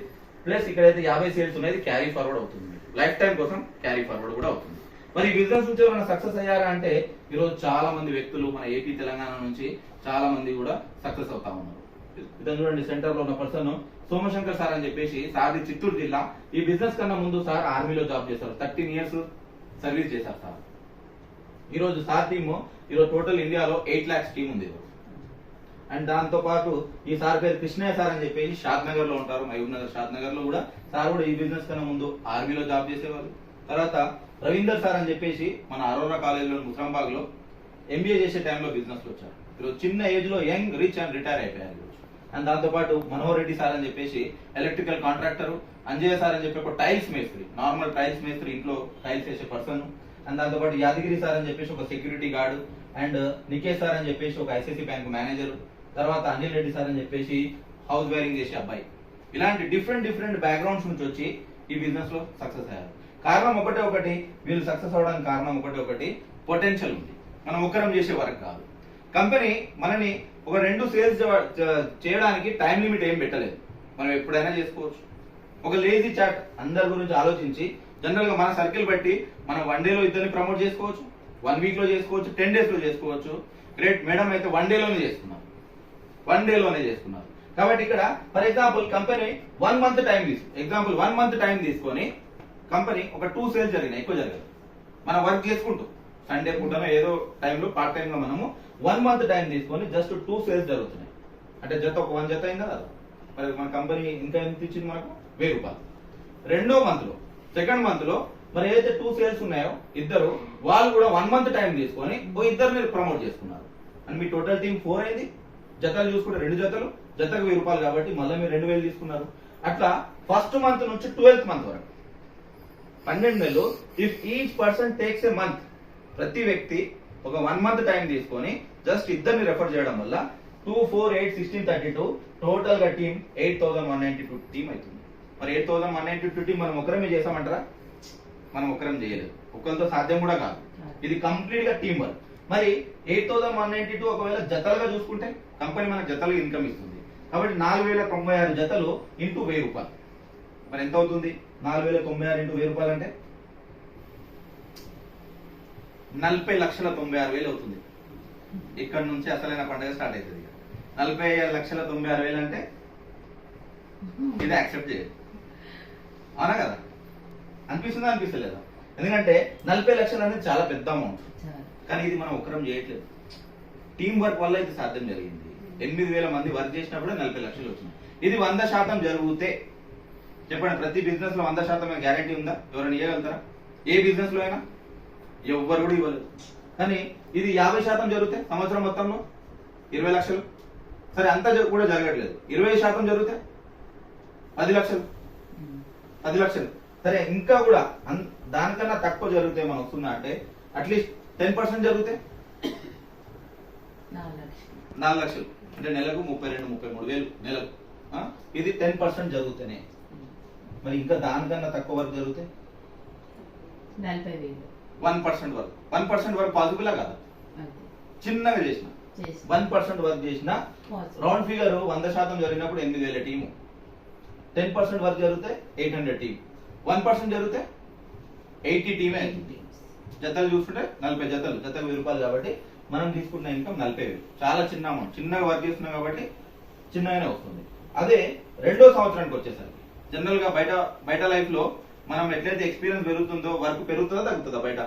ప్లస్ ఇక్కడైతే 50 సేల్స్ ఉన్నాయి, క్యారీ ఫార్వర్డ్ అవుతుంది. లైఫ్ టైం కోసం క్యారీ ఫార్వర్డ్ కూడా అవుతుంది. మరి బిజినెస్ నుంచి ఎవరైనా సక్సెస్ అయ్యారా అంటే ఈరోజు చాలా మంది వ్యక్తులు మన ఏపీ తెలంగాణ నుంచి చాలా మంది కూడా సక్సెస్ అవుతా ఉన్నారు. ఇతను చూడండి, సెంటర్ లో ఉన్న పర్సన్ సోమశంకర్ సార్ అని చెప్పేసి, సార్ది చిత్తూరు జిల్లా. ఈ బిజినెస్ కన్నా ముందు సార్ ఆర్మీలో జాబ్ చేశారు, 13 years సర్వీస్ చేశారు సార్. ఈ రోజు సార్ టీమ్ ఈరోజు టోటల్ ఇండియాలో 8 lakhs టీమ్ ఉంది. అండ్ దాంతో పాటు ఈ సార్ పేరు కృష్ణయ్య సార్ అని చెప్పేసి షాద్ నగర్ లో ఉంటారు, మహబూబ్ నగర్ షాద్ నగర్ లో కూడా. సార్ కూడా ఈ బిజినెస్ కన్నా ముందు ఆర్మీలో జాబ్ చేసేవారు. తర్వాత రవీందర్ సార్ అని చెప్పేసి మన అరోరా కాలేజీలో ముస్రాంబాగ్ లో ఎంబీఏ చేసే టైంలో బిజినెస్ లో వచ్చారు. ఈరోజు చిన్న ఏజ్ లో యంగ్, రిచ్ అండ్ రిటైర్ అయిపోయారు. అండ్ దాంతో పాటు మనోహర్ రెడ్డి సార్ అని చెప్పేసి ఎలక్ట్రికల్ కాంట్రాక్టర్. అంజయ్య సార్ అని చెప్పి ఒక టైల్స్ మేస్త్రి, నార్మల్ టైల్స్ మేస్త్రి, ఇంట్లో టైల్స్ వేసే పర్సన్. అండ్ దాంతో పాటు యాదగిరి సార్ అని చెప్పేసి ఒక security guard. And Nikesh sir అని చెప్పేసి ఒక ఐసిఐసి బ్యాంక్ మేనేజర్. తర్వాత అనిల్ రెడ్డి సార్ అని చెప్పేసి హౌస్ వైరింగ్ చేసే అబ్బాయి. ఇలాంటి డిఫరెంట్ బ్యాక్గ్రౌండ్స్ నుంచి వచ్చి ఈ బిజినెస్ లో సక్సెస్ అయ్యారు. కారణం ఒకటి, వీళ్ళు సక్సెస్ అవడానికి కారణం ఒకటి, పొటెన్షియల్ ఉంది. మనం ఒక్కరం చేసే వర్క్ కాదు. కంపెనీ మనని ఒక 2 సేల్స్ చేయడానికి టైం లిమిట్ ఏం పెట్టలేదు, మనం ఎప్పుడైనా చేసుకోవచ్చు. ఒక లేజీ చాట్ అందరి గురించి ఆలోచించి జనరల్ గా మన సర్కిల్ బట్టి మనం 1 day లో ఇద్దరిని ప్రమోట్ చేసుకోవచ్చు, 1 week లో చేసుకోవచ్చు, 10 days లో చేసుకోవచ్చు. గ్రేట్ మేడం అయితే 1 day లోనే చేసుకున్నారు, 1 day లోనే చేసుకున్నారు. కాబట్టి ఇక్కడ for example company 1 month time తీసుకు 1 month టైం తీసుకొని కంపెనీ ఒక 2 సేల్స్ జరిగినాయి, ఎక్కువ జరగదు. మనం వర్క్ చేసుకుంటూ సండే పూటనో ఏదో టైంలో పార్ట్ టైం లో మనము 1 month టైం తీసుకొని జస్ట్ 2 సేల్స్ జరుగుతున్నాయి. అంటే జత ఒక 1 జత అయిందా? మరి మన కంపెనీ ఇంకా ఎంత ఇచ్చింది మనకు? 1000 రూపాయలు. రెండో మంత్ లో, సెకండ్ మంత్ లో మరి ఏదైతే 2 సేల్స్ ఉన్నాయో ఇద్దరు, వాళ్ళు కూడా 1 month టైం తీసుకొని ఇద్దరిని ప్రమోట్ చేసుకున్నారు. అండ్ మీ టోటల్ టీం 4 అయింది. జతలు చూసుకుంటే 2 జతలు, జతకు 1000 రూపాయలు కాబట్టి మళ్ళీ మీరు 2000 తీసుకున్నారు. అట్లా ఫస్ట్ మంత్ నుంచి 12th month వరకు 12 నెలలు. If each person takes A month, ప్రతి వ్యక్తి ఒక 1 month టైం తీసుకొని జస్ట్ ఇద్దరిని రెఫర్ చేయడం వల్ల 2, 4, 8, 16, 32 టోటల్ గా టీం 8192 టీం అవుతుంది. మరి 8192 టీం మనం ఒకరమే చేసామంటారా? మనం ఒకరం చేయలేదు, ఒకరితో సాధ్యం కూడా కాదు. ఇది కంప్లీట్ గా టీం వర్క్. మరి 8192 ఒకవేళ జతలుగా చూసుకుంటే కంపెనీ మనకు జతలుగా ఇన్కమ్ ఇస్తుంది. కాబట్టి 4096 జతలు ఇంటూ 1000 రూపాయలు. మరి ఎంత అవుతుంది? 4096 ఇంటూ 1000 రూపాయలు అంటే 40,96,000 అవుతుంది. ఇక్కడ నుంచి అసలైన పండుగ స్టార్ట్ అవుతుంది. 40,96,000 అంటే ఇది యాక్సెప్ట్ చేయదు, అవునా కదా? అనిపిస్తుందా? అనిపిస్తలేదా? ఎందుకంటే 40 లక్షలు అనేది చాలా పెద్ద అమౌంట్, కానీ ఇది మనం ఒకరం చేయట్లేదు. టీం వర్క్ వల్ల ఇది సాధ్యం జరిగింది. 8,000 మంది వర్క్ చేసినప్పుడు 40 లక్షలు వచ్చింది. ఇది 100% జరిగితే చెప్పండి, ప్రతి బిజినెస్ లో 100% గ్యారంటీ ఉందా? ఎవరైనా ఇవ్వగలుగుతారా? ఏ బిజినెస్ లో అయినా ఎవ్వరు కూడా ఇవ్వలేదు. కానీ ఇది 50% జరిగితే సంవత్సరం మొత్తంలో 20 లక్షలు. సరే అంతా కూడా జరగట్లేదు, 20% జరిగితే 10 లక్షలు. 10 లక్షలు సరే, ఇంకా కూడా దానికన్నా తక్కువ జరిగితే మనం వస్తుందా అంటే అట్లీస్ట్ 10% జరిగితే 4 లక్షలు, అంటే నెలకు 32-33 వేలు నెలకు. ఇది 10% జరుగుతేనే. మరి ఇంకా దానికన్నా తక్కువ వరకు జరిగితే 1% వరకు. 1% వరకు పాసిబుల్ కాదు, చిన్నగా చేసిన 1% వర్క్ చేసిన రౌండ్ ఫిగర్ 100% జరిగినప్పుడు 8,000 టీము. 10% వర్క్ జరిగితే 800 టీమ్. 1% జరిగితే 80 టీమే. జతలు చూసుకుంటే 40 జతలు, జతకు 1000 రూపాయలు. కాబట్టి మనం తీసుకున్న ఇన్కమ్ 40,000. చాలా చిన్న అమౌంట్, చిన్నగా వర్క్ చేస్తున్నాం కాబట్టి చిన్నగానే వస్తుంది. అదే రెండో సంవత్సరానికి వచ్చేసరికి జనరల్ గా బయట లైఫ్ లో మనం ఎట్లయితే ఎక్స్పీరియన్స్ పెరుగుతుందో వర్క్ పెరుగుతుందా తగ్గుతుందా? బయట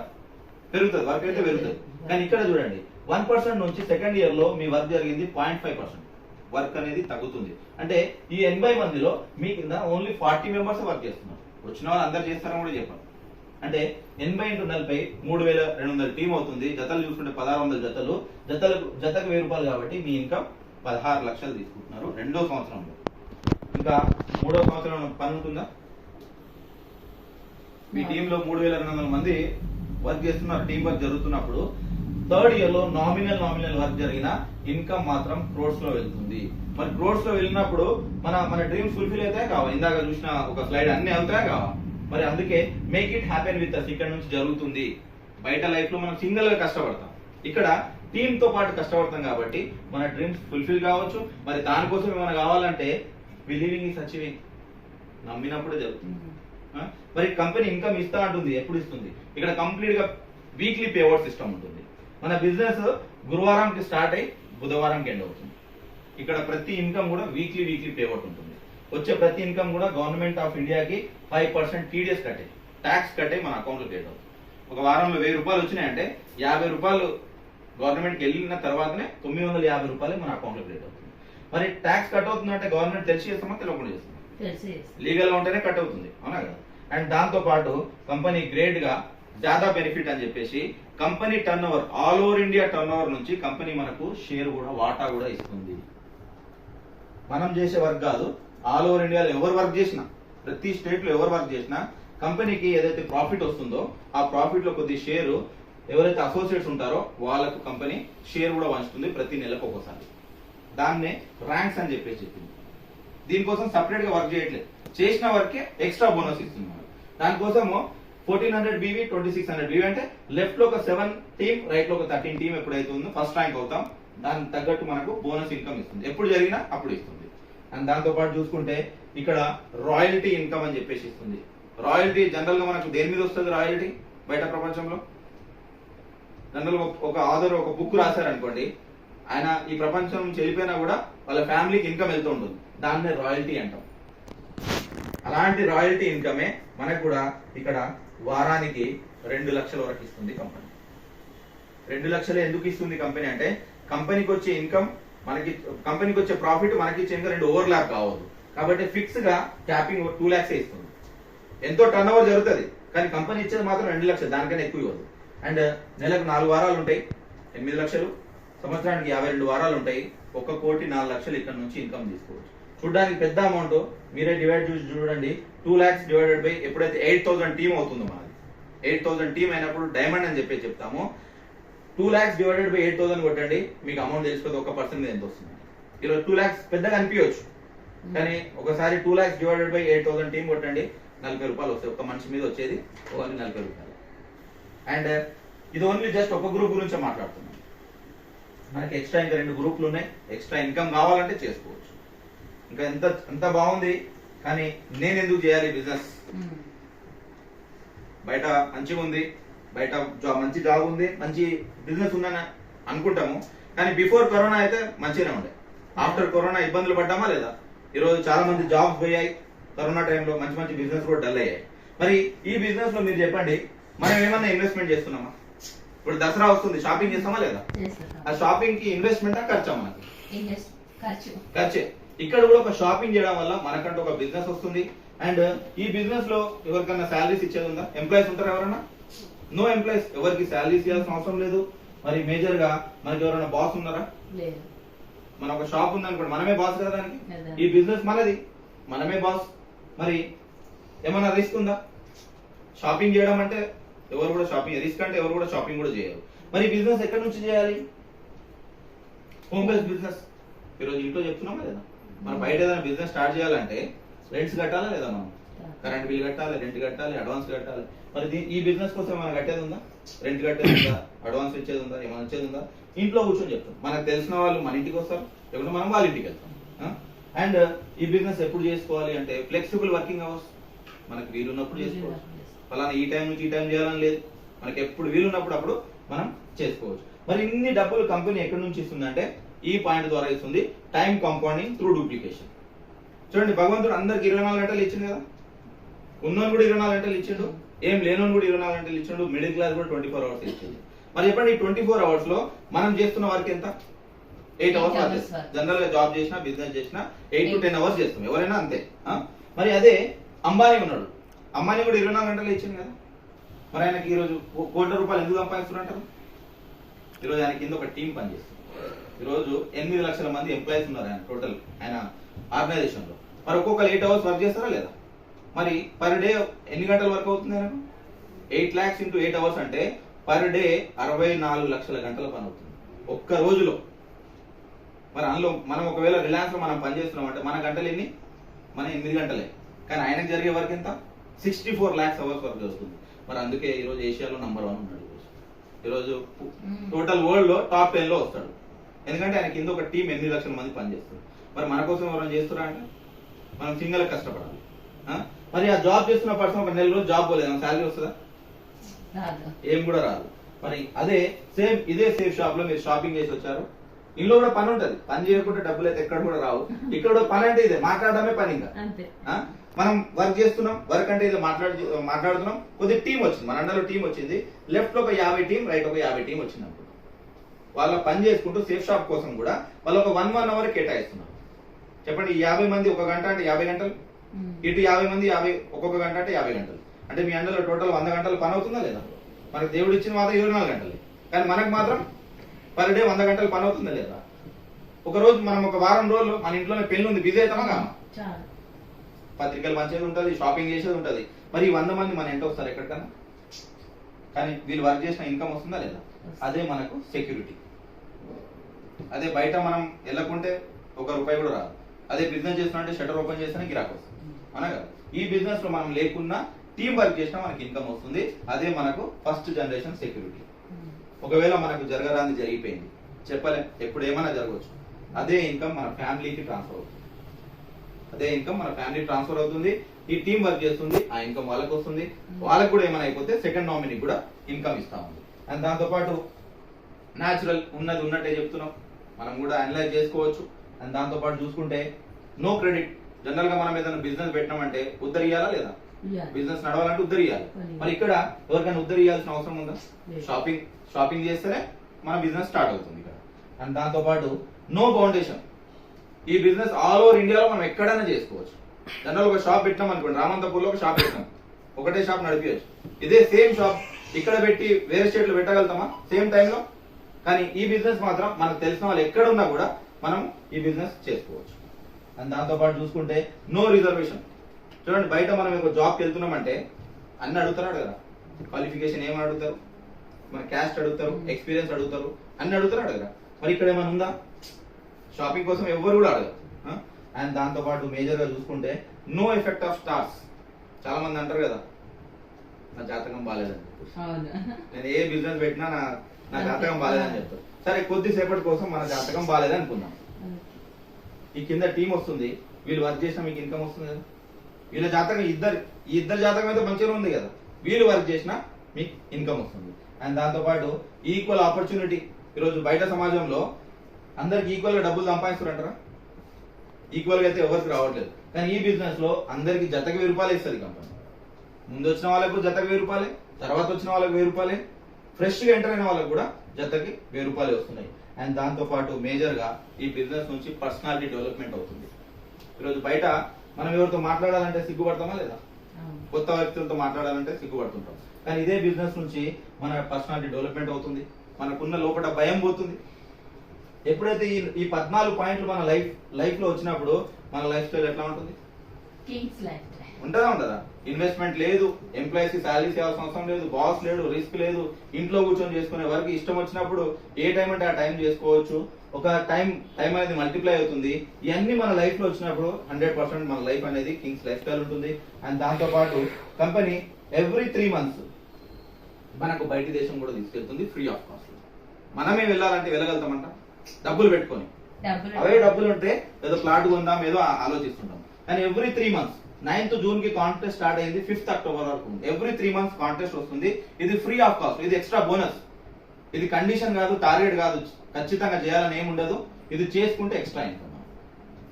పెరుగుతుంది, వర్క్ అయితే పెరుగుతుంది. కానీ ఇక్కడ చూడండి 1% నుంచి సెకండ్ ఇయర్ లో మీ వర్క్ జరిగింది 0.5%. వర్క్ అనేది తగ్గుతుంది. అంటే ఈ 80 మందిలో మీ కింద ఓన్లీ 40 మెంబర్స్ వర్క్ చేస్తున్నారు. వచ్చిన వాళ్ళు అందరు చేస్తారని కూడా చెప్పారు. అంటే 80 × 40 3,200 టీం అవుతుంది. జతలు చూసుకుంటే 1,600 జతలు, జతకు 1,000 రూపాయలు. కాబట్టి మీ ఇన్కమ్ 16 లక్షలు తీసుకుంటున్నారు రెండో సంవత్సరంలో. ఇంకా మూడో సంవత్సరంలో పని ఉంటుందా? మీ టీంలో 3,200 మంది వర్క్ చేస్తున్నారు, టీం వర్క్ జరుగుతున్నప్పుడు థర్డ్ ఇయర్ లో నామినల్ వర్క్ జరిగిన ఇన్కమ్ మాత్రం క్రోడ్స్ లో వెళ్తుంది. మరి క్రోడ్స్ లో వెళ్ళినప్పుడు మన డ్రీమ్స్ ఫుల్ఫిల్ అవుతాయా కావా? ఇందాక చూసిన ఒక స్లైడ్ అన్ని అవుతాయా కావా? మరి అందుకే make it happen with us ఇక్కడ నుంచి జరుగుతుంది. బయట లైఫ్ లో మనం సింగిల్ గా కష్టపడతాం, ఇక్కడ టీమ్ తో పాటు కష్టపడతాం. కాబట్టి మన డ్రీమ్స్ ఫుల్ఫిల్ కావచ్చు. మరి దానికోసం ఏమైనా కావాలంటే బిలీవింగ్ ఈస్ అచీవింగ్, నమ్మినప్పుడే జరుగుతుంది. మరి కంపెనీ ఇన్కమ్ ఇస్తా అంటుంది, ఎప్పుడు ఇస్తుంది? ఇక్కడ కంప్లీట్ గా వీక్లీ పేఅవుట్ సిస్టమ్ ఉంటుంది. మన బిజినెస్ గురువారంకి స్టార్ట్ అయ్యి బుధవారంకి ఎండ్ అవుతుంది. ఇక్కడ ప్రతి ఇన్కమ్ కూడా వీక్లీ పేఅవుట్ ఉంటుంది. వచ్చే ప్రతి ఇన్కమ్ కూడా గవర్నమెంట్ ఆఫ్ ఇండియాకి 5% టీడీఎస్ కట్టే, ట్యాక్స్ కట్టే మన అకౌంట్ లో క్రియేట్ అవుతుంది. ఒక వారంలో 1,000 రూపాయలు వచ్చినాయంటే 50 రూపాయలు గవర్నమెంట్కి వెళ్ళిన తర్వాతనే 950 రూపాయలు మన అకౌంట్ లో క్రియేట్ అవుతుంది. మరి ట్యాక్స్ కట్ అవుతుందంటే గవర్నమెంట్ తెలిసి చేస్తామా తెలియకుండా చేస్తామా? లీగల్ గా ఉంటేనే కట్ అవుతుంది, అవునా కదా? అండ్ దాంతో పాటు కంపెనీ గ్రేట్ గా జాదా బెనిఫిట్ అని చెప్పేసి company turn over, all over India turn over నుంచి కంపెనీ మనకు షేర్ కూడా, వాటా కూడా ఇస్తుంది. మనం చేసే వర్క్ కాదు, ఆల్ ఓవర్ ఇండియాలో ఎవరు వర్క్ చేసినా, ప్రతి స్టేట్ లో ఎవరు వర్క్ చేసినా కంపెనీకి ఏదైతే ప్రాఫిట్ వస్తుందో ఆ ప్రాఫిట్ లో కొద్ది షేర్ ఎవరైతే అసోసియేట్స్ ఉంటారో వాళ్ళకు కంపెనీ షేర్ కూడా పంచుతుంది ప్రతి నెలకు ఒకసారి. దాన్నే ర్యాంక్స్ అని చెప్పేసి చెప్పింది. దీనికోసం సపరేట్ గా వర్క్ చేయట్లేదు, చేసిన వర్కే ఎక్స్ట్రా బోనస్ ఇస్తున్నారు. దానికోసము 1400 BV 2600 BV అంటే లెఫ్ట్ లో ఒక 7 టీమ్, రైట్ లో ఒక 13 టీమ్ ఎప్పుడైతే ఉందో ఫస్ట్ ర్యాంక్ అవుతాం. దానికి తగ్గట్టు మనకు బోనస్ ఇన్కమ్ ఇస్తుంది, ఎప్పుడు జరిగినా అప్పుడు ఇస్తుంది. అండ్ దాంతో పాటు చూసుకుంటే ఇక్కడ రాయల్టీ ఇన్కమ్ అని చెప్పేసి ఇస్తుంది. రాయల్టీ జనరల్ గా మనకు దేని మీద వస్తుంది? రాయల్టీ బయట ప్రపంచంలో జనరల్ ఒక ఆథర్ ఒక బుక్ రాశారనుకోండి, ఆయన ఈ ప్రపంచం నుంచి వెళ్ళిపోయినా కూడా వాళ్ళ ఫ్యామిలీకి ఇన్కమ్ వెళ్తూ ఉంటుంది, దాన్నే రాయల్టీ అంటాం. అలాంటి రాయల్టీ ఇన్కమే మనకు కూడా ఇక్కడ వారానికి 2 లక్షల వరకు ఇస్తుంది కంపెనీ. 2 లక్షలు ఎందుకు ఇస్తుంది కంపెనీ అంటే కంపెనీకి వచ్చే ఇన్కమ్ మనకి, కంపెనీకి వచ్చే ప్రాఫిట్ మనకి ఇచ్చే ఇంకా 2 ఓవర్లాప్ కావద్దు. కాబట్టి ఫిక్స్ గా క్యాపింగ్ 2 lakhs ఇస్తుంది. ఎంతో టర్న్ ఓవర్ జరుగుతుంది, కానీ కంపెనీ ఇచ్చేది మాత్రం 2 లక్షలు, దానికన్నా ఎక్కువ ఇవ్వదు. అండ్ నెలకు 4 వారాలు ఉంటాయి, 8 లక్షలు. సంవత్సరానికి 52 వారాలు ఉంటాయి, 1,04,00,000 ఇక్కడ నుంచి ఇన్కమ్ తీసుకోవచ్చు. చూడడానికి పెద్ద అమౌంట్, మీరే డివైడ్ చూసి చూడండి. 2 lakhs డివైడెడ్ బై ఎప్పుడైతే 8,000 టీమ్ అవుతుందో మనది, 8,000 టీమ్ అయినప్పుడు డైమండ్ అని చెప్పి చెప్తాము. 2 lakhs డివైడెడ్ బై 8,000 కొట్టండి, మీకు అమౌంట్ తెలిసిపోతే 1% ఎంత వస్తుంది. ఈరోజు 2 lakhs పెద్దగా అనిపించవచ్చు, కానీ ఒకసారి 2 lakhs డివైడెడ్ బై 8,000 టీమ్ కొట్టండి, 40 రూపాయలు వస్తాయి. ఒక మనిషి మీద వచ్చేది ఓన్లీ 40 రూపాయలు. అండ్ ఇది ఓన్లీ జస్ట్ ఒక గ్రూప్ గురించి మాట్లాడుతున్నాం. మనకి ఎక్స్ట్రా ఇంకా 2 గ్రూపులు ఉన్నాయి. ఎక్స్ట్రా ఇన్కమ్ కావాలంటే చేసుకోవచ్చు. ఇంకా ఎంత బాగుంది, కానీ నేను ఎందుకు చేయాలి బిజినెస్? బయట మంచిగా ఉంది, బయట మంచి జాబ్ ఉంది, మంచి బిజినెస్ ఉందని అనుకుంటాము. కానీ బిఫోర్ కరోనా అయితే మంచిగానే ఉండే. ఆఫ్టర్ కరోనా ఇబ్బందులు పడ్డామా లేదా? ఈరోజు చాలా మంది జాబ్స్ పోయాయి, కరోనా టైంలో మంచి బిజినెస్ కూడా డల్ అయ్యాయి. మరి ఈ బిజినెస్ లో మీరు చెప్పండి, మనం ఏమన్నా ఇన్వెస్ట్మెంట్ చేస్తున్నామా? ఇప్పుడు దసరా వస్తుంది, షాపింగ్ చేస్తామా లేదా? ఆ షాపింగ్ కి ఇన్వెస్ట్మెంట్ ఖర్చా? మనకి ఖర్చే. ఇక్కడ కూడా ఒక షాపింగ్ చేయడం వల్ల మనకంటూ ఒక బిజినెస్ వస్తుంది. అండ్ ఈ బిజినెస్ లో ఎవరికైనా శాలరీస్ ఇచ్చేది ఉందా? ఎంప్లాయీస్ ఉంటారా ఎవరన్నా? No employees. ఎవరికి శాలరీస్ ఇవ్వాల్సిన అవసరం లేదు. మరి మేజర్ గా మనకి ఎవరైనా బాస్ ఉన్నారా? మన ఒక షాప్ ఉందనుకోండి, మనమే బాస్ కదా దానికి. ఈ బిజినెస్ మనది, మనమే బాస్. మరి ఏమన్నా రిస్క్ ఉందా? షాపింగ్ చేయడం అంటే ఎవరు కూడా షాపింగ్, రిస్క్ అంటే ఎవరు కూడా షాపింగ్ కూడా చేయరు. మరి బిజినెస్ ఎక్కడి నుంచి చేయాలి? Home based business. ఈరోజు ఇంట్లో చెప్తున్నామా లేదా? మనం బయట ఏదైనా బిజినెస్ స్టార్ట్ చేయాలంటే రెంట్స్ కట్టాలా లేదా? మనం కరెంట్ బిల్ కట్టాలి, రెంట్ కట్టాలి, అడ్వాన్స్ కట్టాలి. మరి ఈ బిజినెస్ కోసం ఏమైనా కట్టేది ఉందా? రెంట్ కట్టేది ఉందా? అడ్వాన్స్ ఇచ్చేది ఉందా? ఏమైనా ఇచ్చేది ఉందా? ఇంట్లో కూర్చొని చెప్తాం. మనకు తెలిసిన వాళ్ళు మన ఇంటికి వస్తారు, లేకుంటే మనం వాళ్ళ ఇంటికి వెళ్తాం. అండ్ ఈ బిజినెస్ ఎప్పుడు చేసుకోవాలి అంటే ఫ్లెక్సిబుల్ వర్కింగ్ అవర్స్. మనకు వీలున్నప్పుడు చేసుకోవచ్చు. ఫలానా ఈ టైం నుంచి ఈ టైం చేయాలని లేదు. మనకి ఎప్పుడు వీలున్నప్పుడు అప్పుడు మనం చేసుకోవచ్చు. మరి ఇన్ని డబ్బులు కంపెనీ ఎక్కడి నుంచి ఇస్తుంది అంటే ఈ పాయింట్ ద్వారా ఇస్తుంది, టైం కాంపౌండింగ్ త్రూ డూప్లికేషన్. చూడండి, భగవంతుడు అందరికి 24 గంటలు ఇచ్చింది కదా. ఉన్నోని కూడా 24 గంటలు ఇచ్చిండు, ఏం లేనోని కూడా 24 గంటలు ఇచ్చిండు, మిడిల్ క్లాస్ కూడా 24 అవర్స్ ఇచ్చింది. మరి చెప్పండి, ఈ 24 అవర్స్ లో మనం చేస్తున్న వర్క్ ఎంత? 8 అవర్స్ వర్క్ చేస్తాం. జనరల్ గా జాబ్ చేసినా బిజినెస్ చేసినా 8 to 10 అవర్స్ చేస్తాం, ఎవరైనా అంతే. మరి అదే అంబానీ ఉన్నాడు, అంబానీ కూడా 24 గంటలు ఇచ్చింది కదా. మరి ఆయనకి ఈరోజు కోట్ల రూపాయలు ఎందుకు సంపాదిస్తున్నట్టు? ఈరోజు ఆయన కింద ఒక టీం పనిచేస్తుంది. ఈరోజు 8 లక్షల మంది ఎంప్లాయీస్ ఉన్నారు ఆయన టోటల్ ఆయన ఆర్గనైజేషన్ లో. మరి ఒక్కొక్కరు 8 అవర్స్ వర్క్ చేస్తారా లేదా? మరి పర్ డే ఎన్ని గంటల వర్క్ అవుతుంది ఆయనకు? 8 lakhs into 8 అవర్స్ అంటే పర్ డే 64 లక్షల గంటల పని అవుతుంది ఒక్క రోజులో. మరి అందులో మనం ఒకవేళ రిలయన్స్ లో మనం పనిచేస్తున్నాం అంటే మన గంటలు ఎన్ని? మన 8 గంటలే. కానీ ఆయనకు జరిగే వర్క్ ఎంత? 64 lakhs అవర్స్ వర్క్ జరుగుతుంది. మరి అందుకే ఈరోజు ఏషియాలో నంబర్ 1 ఉన్నాడు. ఈరోజు టోటల్ వరల్డ్ లో టాప్ 10 లో వస్తాడు. ఎందుకంటే ఆయన కింద ఒక టీం 8 లక్షల మంది పనిచేస్తారు. మరి మన కోసం ఎవరైనా చేస్తున్నా అంటే మనం సింగల్ కష్టపడాలి. మరి ఆ జాబ్ చేస్తున్న పర్సన్ ఒక నెల రోజు జాబ్ పోలేదు, శాలరీ వస్తుందా? ఏం కూడా రాదు. మరి అదే సేమ్ ఇదే సేఫ్ షాప్ లో మీరు షాపింగ్ చేసి వచ్చారు, ఇంట్లో కూడా పని ఉంటది. పని చేయకుండా డబ్బులు అయితే ఎక్కడ కూడా రావు. ఇక్కడ కూడా పని అంటే ఇదే, మాట్లాడడమే పని. ఇంకా మనం వర్క్ చేస్తున్నాం, వర్క్ అంటే ఇదే మాట్లాడుతున్నాం. కొద్దిగా టీం వచ్చింది, మన అండర్లో టీం వచ్చింది. లెఫ్ట్ లో ఒక 50 టీం, రైట్ ఒక 50 టీం వచ్చింది అనుకో. వాళ్ళ పని చేసుకుంటూ సేఫ్ షాప్ కోసం కూడా వాళ్ళు ఒక 1 అవర్ కేటాయిస్తున్నారు. చెప్పండి, 50 మంది ఒక గంట అంటే 50 గంటలు, ఇటు 50 మంది ఒక్కొక్క గంట అంటే 50 గంటలు. అంటే మీ అండర్లో టోటల్ 100 గంటలు పని అవుతుందా లేదా? మనకు దేవుడు ఇచ్చిన మాత్రం 24 గంటలే, కానీ మనకు మాత్రం పర్ డే 100 గంటలు పని అవుతుందా లేదా? ఒక రోజు మనం ఒక వారం రోజులు మన ఇంట్లోనే పెళ్లి ఉంది, బిజీ అవుతామా కామా? పత్రికలు పంచేది ఉంటుంది, షాపింగ్ చేసేది ఉంటుంది. మరి 100 మంది మన ఇంట్లో వస్తారు ఎక్కడికన్నా, కానీ వీళ్ళు వర్క్ చేసిన ఇన్కమ్ వస్తుందా లేదా? అదే మనకు సెక్యూరిటీ. అదే బయట మనం వెళ్ళకుంటే 1 రూపాయి కూడా రాదు. అదే బిజినెస్ చేస్తున్నట్టే షటర్ ఓపెన్ చేస్తేనే గిరాకు వస్తుంది, అనగా ఈ బిజినెస్ లో మనం లేకున్నా టీం వర్క్ చేసినా మనకి ఇన్కమ్ వస్తుంది. అదే మనకు ఫస్ట్ జనరేషన్ సెక్యూరిటీ. ఒకవేళ మనకు జరగరాంది జరిగిపోయింది, చెప్పలేం, ఎప్పుడు ఏమైనా జరగవచ్చు. అదే ఇన్కమ్ మన ఫ్యామిలీకి ట్రాన్స్ఫర్ అవుతుంది. అదే ఇన్కమ్ మన ఫ్యామిలీ ట్రాన్స్ఫర్ అవుతుంది. ఈ టీం వర్క్ చేస్తుంది, ఆ ఇన్కమ్ వాళ్ళకి వస్తుంది. వాళ్ళకి కూడా ఏమైనా అయిపోతే సెకండ్ నామినీ కూడా ఇన్కమ్ ఇస్తా ఉంది. అండ్ దాంతో పాటు న్యాచురల్ ఉన్నది ఉన్నట్టే చెప్తున్నాం, మనం కూడా అనలైజ్ చేసుకోవచ్చు. అండ్ దాంతో పాటు చూసుకుంటే నో క్రెడిట్. జనరల్ గా మనం ఏదైనా బిజినెస్ పెట్టినామంటే ఉద్ధరియాలా లేదా? బిజినెస్ నడవాలంటే ఉద్ధరియాలి. మరి ఇక్కడ ఎవరికైనా ఉద్ధరియాల్సిన అవసరం ఉందా? షాపింగ్ చేస్తేనే మన బిజినెస్ స్టార్ట్ అవుతుంది ఇక్కడ. అండ్ దాంతో పాటు నో ఫౌండేషన్. ఈ బిజినెస్ ఆల్ ఓవర్ ఇండియాలో మనం ఎక్కడైనా చేసుకోవచ్చు. జనరల్ ఒక షాప్ పెట్టినాం అనుకోండి, రామంతపూర్లో ఒక షాప్ పెట్టినాం, ఒకటే షాప్ నడిపించచ్చు. ఇదే సేమ్ షాప్ ఇక్కడ పెట్టి వేరే స్టేట్ లో పెట్టగలుగుతామా సేమ్ టైంలో? కానీ ఈ బిజినెస్ మాత్రం మనకు తెలిసిన వాళ్ళు ఎక్కడ ఉన్నా కూడా మనం ఈ బిజినెస్ చేసుకోవచ్చు. అండ్ దాంతో పాటు చూసుకుంటే నో రిజర్వేషన్. చూడండి, బయట మనం ఒక జాబ్కి వెళ్తున్నామంటే అన్ని అడుగుతారు అడగరా? క్వాలిఫికేషన్ ఏమని అడుగుతారు? మన క్యాస్ట్ అడుగుతారు, ఎక్స్పీరియన్స్ అడుగుతారు, అన్ని అడుగుతారు అడగరా? మరి ఇక్కడ ఏమైనా ఉందా? షాపింగ్ కోసం ఎవరు కూడా అడగరు. అండ్ దాంతో పాటు మేజర్ గా చూసుకుంటే నో ఎఫెక్ట్ ఆఫ్ స్టార్స్. చాలా మంది అంటారు కదా, నా జాతకం బాగాలేదని. నేను ఏ బిజినెస్ పెట్టినా నా జాతకం బాగాలేదని చెప్తారు. సరే, కొద్దిసేపటి కోసం మన జాతకం బాగాలేదు అనుకుందాం. ఈ కింద టీం వస్తుంది, వీళ్ళు వర్క్ చేసినా మీకు ఇన్కమ్ వస్తుంది కదా. వీళ్ళ జాతకం ఇద్దరు జాతకం అయితే మంచిగా ఉంది కదా, వీళ్ళు వర్క్ చేసినా మీకు ఇన్కమ్ వస్తుంది. అండ్ దాంతో పాటు ఈక్వల్ ఆపర్చునిటీ. ఈరోజు బయట సమాజంలో అందరికి ఈక్వల్ గా డబ్బులు సంపాదిస్తారంటారా? ఈక్వల్ గా అయితే ఎవరికి రావట్లేదు. కానీ ఈ బిజినెస్ లో అందరికి జతకి 1000 రూపాయలు ఇస్తుంది కంపెనీ. ముందు వచ్చిన వాళ్ళకు జతకి 1000 రూపాయలే, తర్వాత వచ్చిన వాళ్ళకి 1000 రూపాయలే, ఫ్రెష్ గా ఎంటర్ అయిన వాళ్ళకి కూడా జతకి 1000 రూపాయలు వస్తున్నాయి. అండ్ దాంతో పాటు మేజర్ గా ఈ బిజినెస్ నుంచి పర్సనాలిటీ డెవలప్మెంట్ అవుతుంది. ఈరోజు బయట మనం ఎవరితో మాట్లాడాలంటే సిగ్గుపడతామా లేదా? కొత్త వ్యక్తులతో మాట్లాడాలంటే సిగ్గుపడుతుంటాం. కానీ ఇదే బిజినెస్ నుంచి మన పర్సనాలిటీ డెవలప్మెంట్ అవుతుంది, మనకున్న లోపల భయం పోతుంది. ఎప్పుడైతే ఈ 14 పాయింట్లు మన లైఫ్ లో వచ్చినప్పుడు మన లైఫ్ స్టైల్ ఎట్లా ఉంటుంది? ఉంటుందా? ఇన్వెస్ట్మెంట్ లేదు, ఎంప్లాయీస్ కి శాలరీస్ ఇవ్వాల్సిన అవసరం లేదు, బాస్ లేడు, రిస్క్ లేదు, ఇంట్లో కూర్చొని చేసుకునే వరకు ఇష్టం వచ్చినప్పుడు ఏ టైం అంటే ఆ టైం చేసుకోవచ్చు. ఒక టైం అనేది మల్టిప్లై అవుతుంది. ఇవన్నీ మన లైఫ్ లో వచ్చినప్పుడు 100% మన లైఫ్ అనేది కింగ్స్ లైఫ్ స్టైల్ ఉంటుంది. అండ్ దాంతో పాటు కంపెనీ ఎవ్రీ 3 months మనకు బయట దేశం కూడా తీసుకెళ్తుంది ఫ్రీ ఆఫ్ కాస్ట్. మనమే వెళ్ళాలంటే వెళ్ళగలుగుతామంట? డబ్బులు పెట్టుకొని, అవే డబ్బులు ఉంటే ఏదో ప్లాట్ కొందాం ఏదో ఆలోచిస్తుంటాం. కానీ ఎవ్రీ 3 months 9th June కి కాంటెస్ట్ స్టార్ట్ అయింది, 5th October వరకు ఎవ్రీ 3 months కాంటెస్ట్ వస్తుంది. ఇది ఫ్రీ ఆఫ్ కాస్ట్, ఇది ఎక్స్ట్రా బోనస్. ఇది కండిషన్ కాదు, టార్గెట్ కాదు, ఖచ్చితంగా చేయాలని ఏమి ఉండదు. ఇది చేసుకుంటే ఎక్స్ట్రా ఇన్కమ్.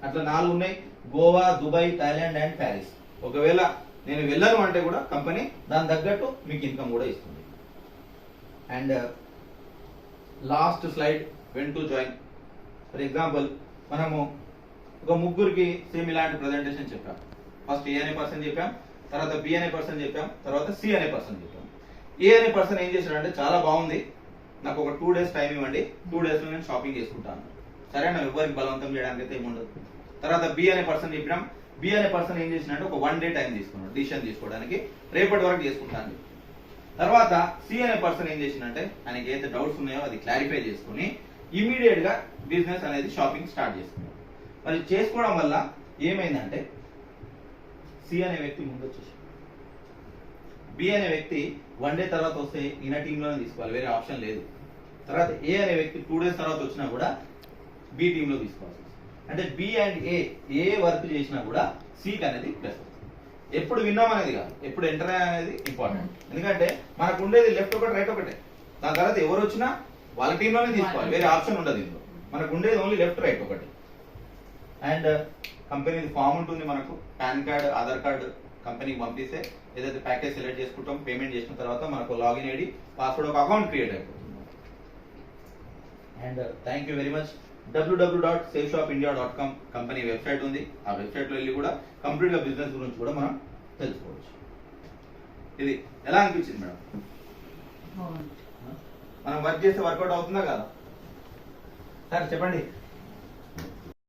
అట్లా 4 ఉన్నాయి: Goa, Dubai, Thailand and Paris. ఒకవేళ నేను వెళ్ళను అంటే కూడా కంపెనీ దాని తగ్గట్టు మీకు ఇన్కమ్ కూడా ఇస్తుంది. And last slide, when to join. For example మనము ఒక ముగ్గురికి సేమ్ ఇలాంటి ప్రెజెంటేషన్ చెప్పాం. ఫస్ట్ ఏ అనే పర్సన్ చెప్పాం, తర్వాత బి అనే పర్సన్ చెప్పాం, తర్వాత సి అనే పర్సన్ చెప్పాం. ఏ అనే పర్సన్ ఏం చేశాడంటే, చాలా బాగుంది, నాకు ఒక 2 days టైం ఇవ్వండి, 2 days లో నేను షాపింగ్ చేసుకుంటాను. సరే, నా ఎవరికి బలవంతం చేయడానికి అయితే ఏముండదు. తర్వాత బి అనే పర్సన్ చెప్పినాం. బి అనే పర్సన్ ఏం చేసినట్టు ఒక 1 day టైం తీసుకున్నాడు డిసిషన్ తీసుకోవడానికి, రేపటి వరకు చేసుకుంటాను. తర్వాత సి అనే పర్సన్ ఏం చేసినంటే, ఆయనకి ఏదైతే డౌట్స్ ఉన్నాయో అది క్లారిఫై చేసుకుని ఇమీడియట్ గా బిజినెస్ అనేది షాపింగ్ స్టార్ట్ చేసుకున్నాడు. మరి చేసుకోవడం వల్ల ఏమైందంటే, సి అనే వ్యక్తి ముందు వచ్చేసి బి అనే వ్యక్తి 1 day తర్వాత వస్తే ఈయన టీంలోనే తీసుకోవాలి, వేరే ఆప్షన్ లేదు. తర్వాత ఏ అనే వ్యక్తి 2 days తర్వాత వచ్చినా కూడా బి టీంలో తీసుకోవాల్సి వస్తుంది. అంటే బి అండ్ ఏ వర్క్ చేసినా కూడా సికి అనేది ప్లస్. ఎప్పుడు విన్నాం అనేది కాదు, ఎప్పుడు ఎంటర్ అనేది ఇంపార్టెంట్. ఎందుకంటే మనకు ఉండేది లెఫ్ట్ ఒకటి, రైట్ ఒకటే. దాని తర్వాత ఎవరు వచ్చినా వాళ్ళ టీంలోనే తీసుకోవాలి, వేరే ఆప్షన్ ఉండదు ఇందులో. మనకు ఉండేది ఓన్లీ లెఫ్ట్, రైట్ ఒకటి. అండ్ కంపెనీ ఫామ్ ఉంటుంది, మనకు పాన్ కార్డ్, ఆధార్ కార్డ్ కంపెనీకి పంపిస్తే ఏదైతే ప్యాకేజ్ సెలెక్ట్ చేసుకుంటాం, పేమెంట్ చేసిన తర్వాత మనకు లాగిన్ ఐడి, పాస్వర్డ్, ఒక అకౌంట్ క్రియేట్ అయిపోతుంది. And thank you very much. www.safeshopindia.com company website ఉంది. ఆ వెబ్సైట్ లో వెళ్ళి కూడా కంప్లీట్ గా బిజినెస్ గురించి కూడా మనం తెలుసుకోవచ్చు. ఇది ఎలా అనిపించింది మేడం? మనం వర్క్ చేస్తే వర్కౌట్ అవుతుందా కదా? సార్ చెప్పండి.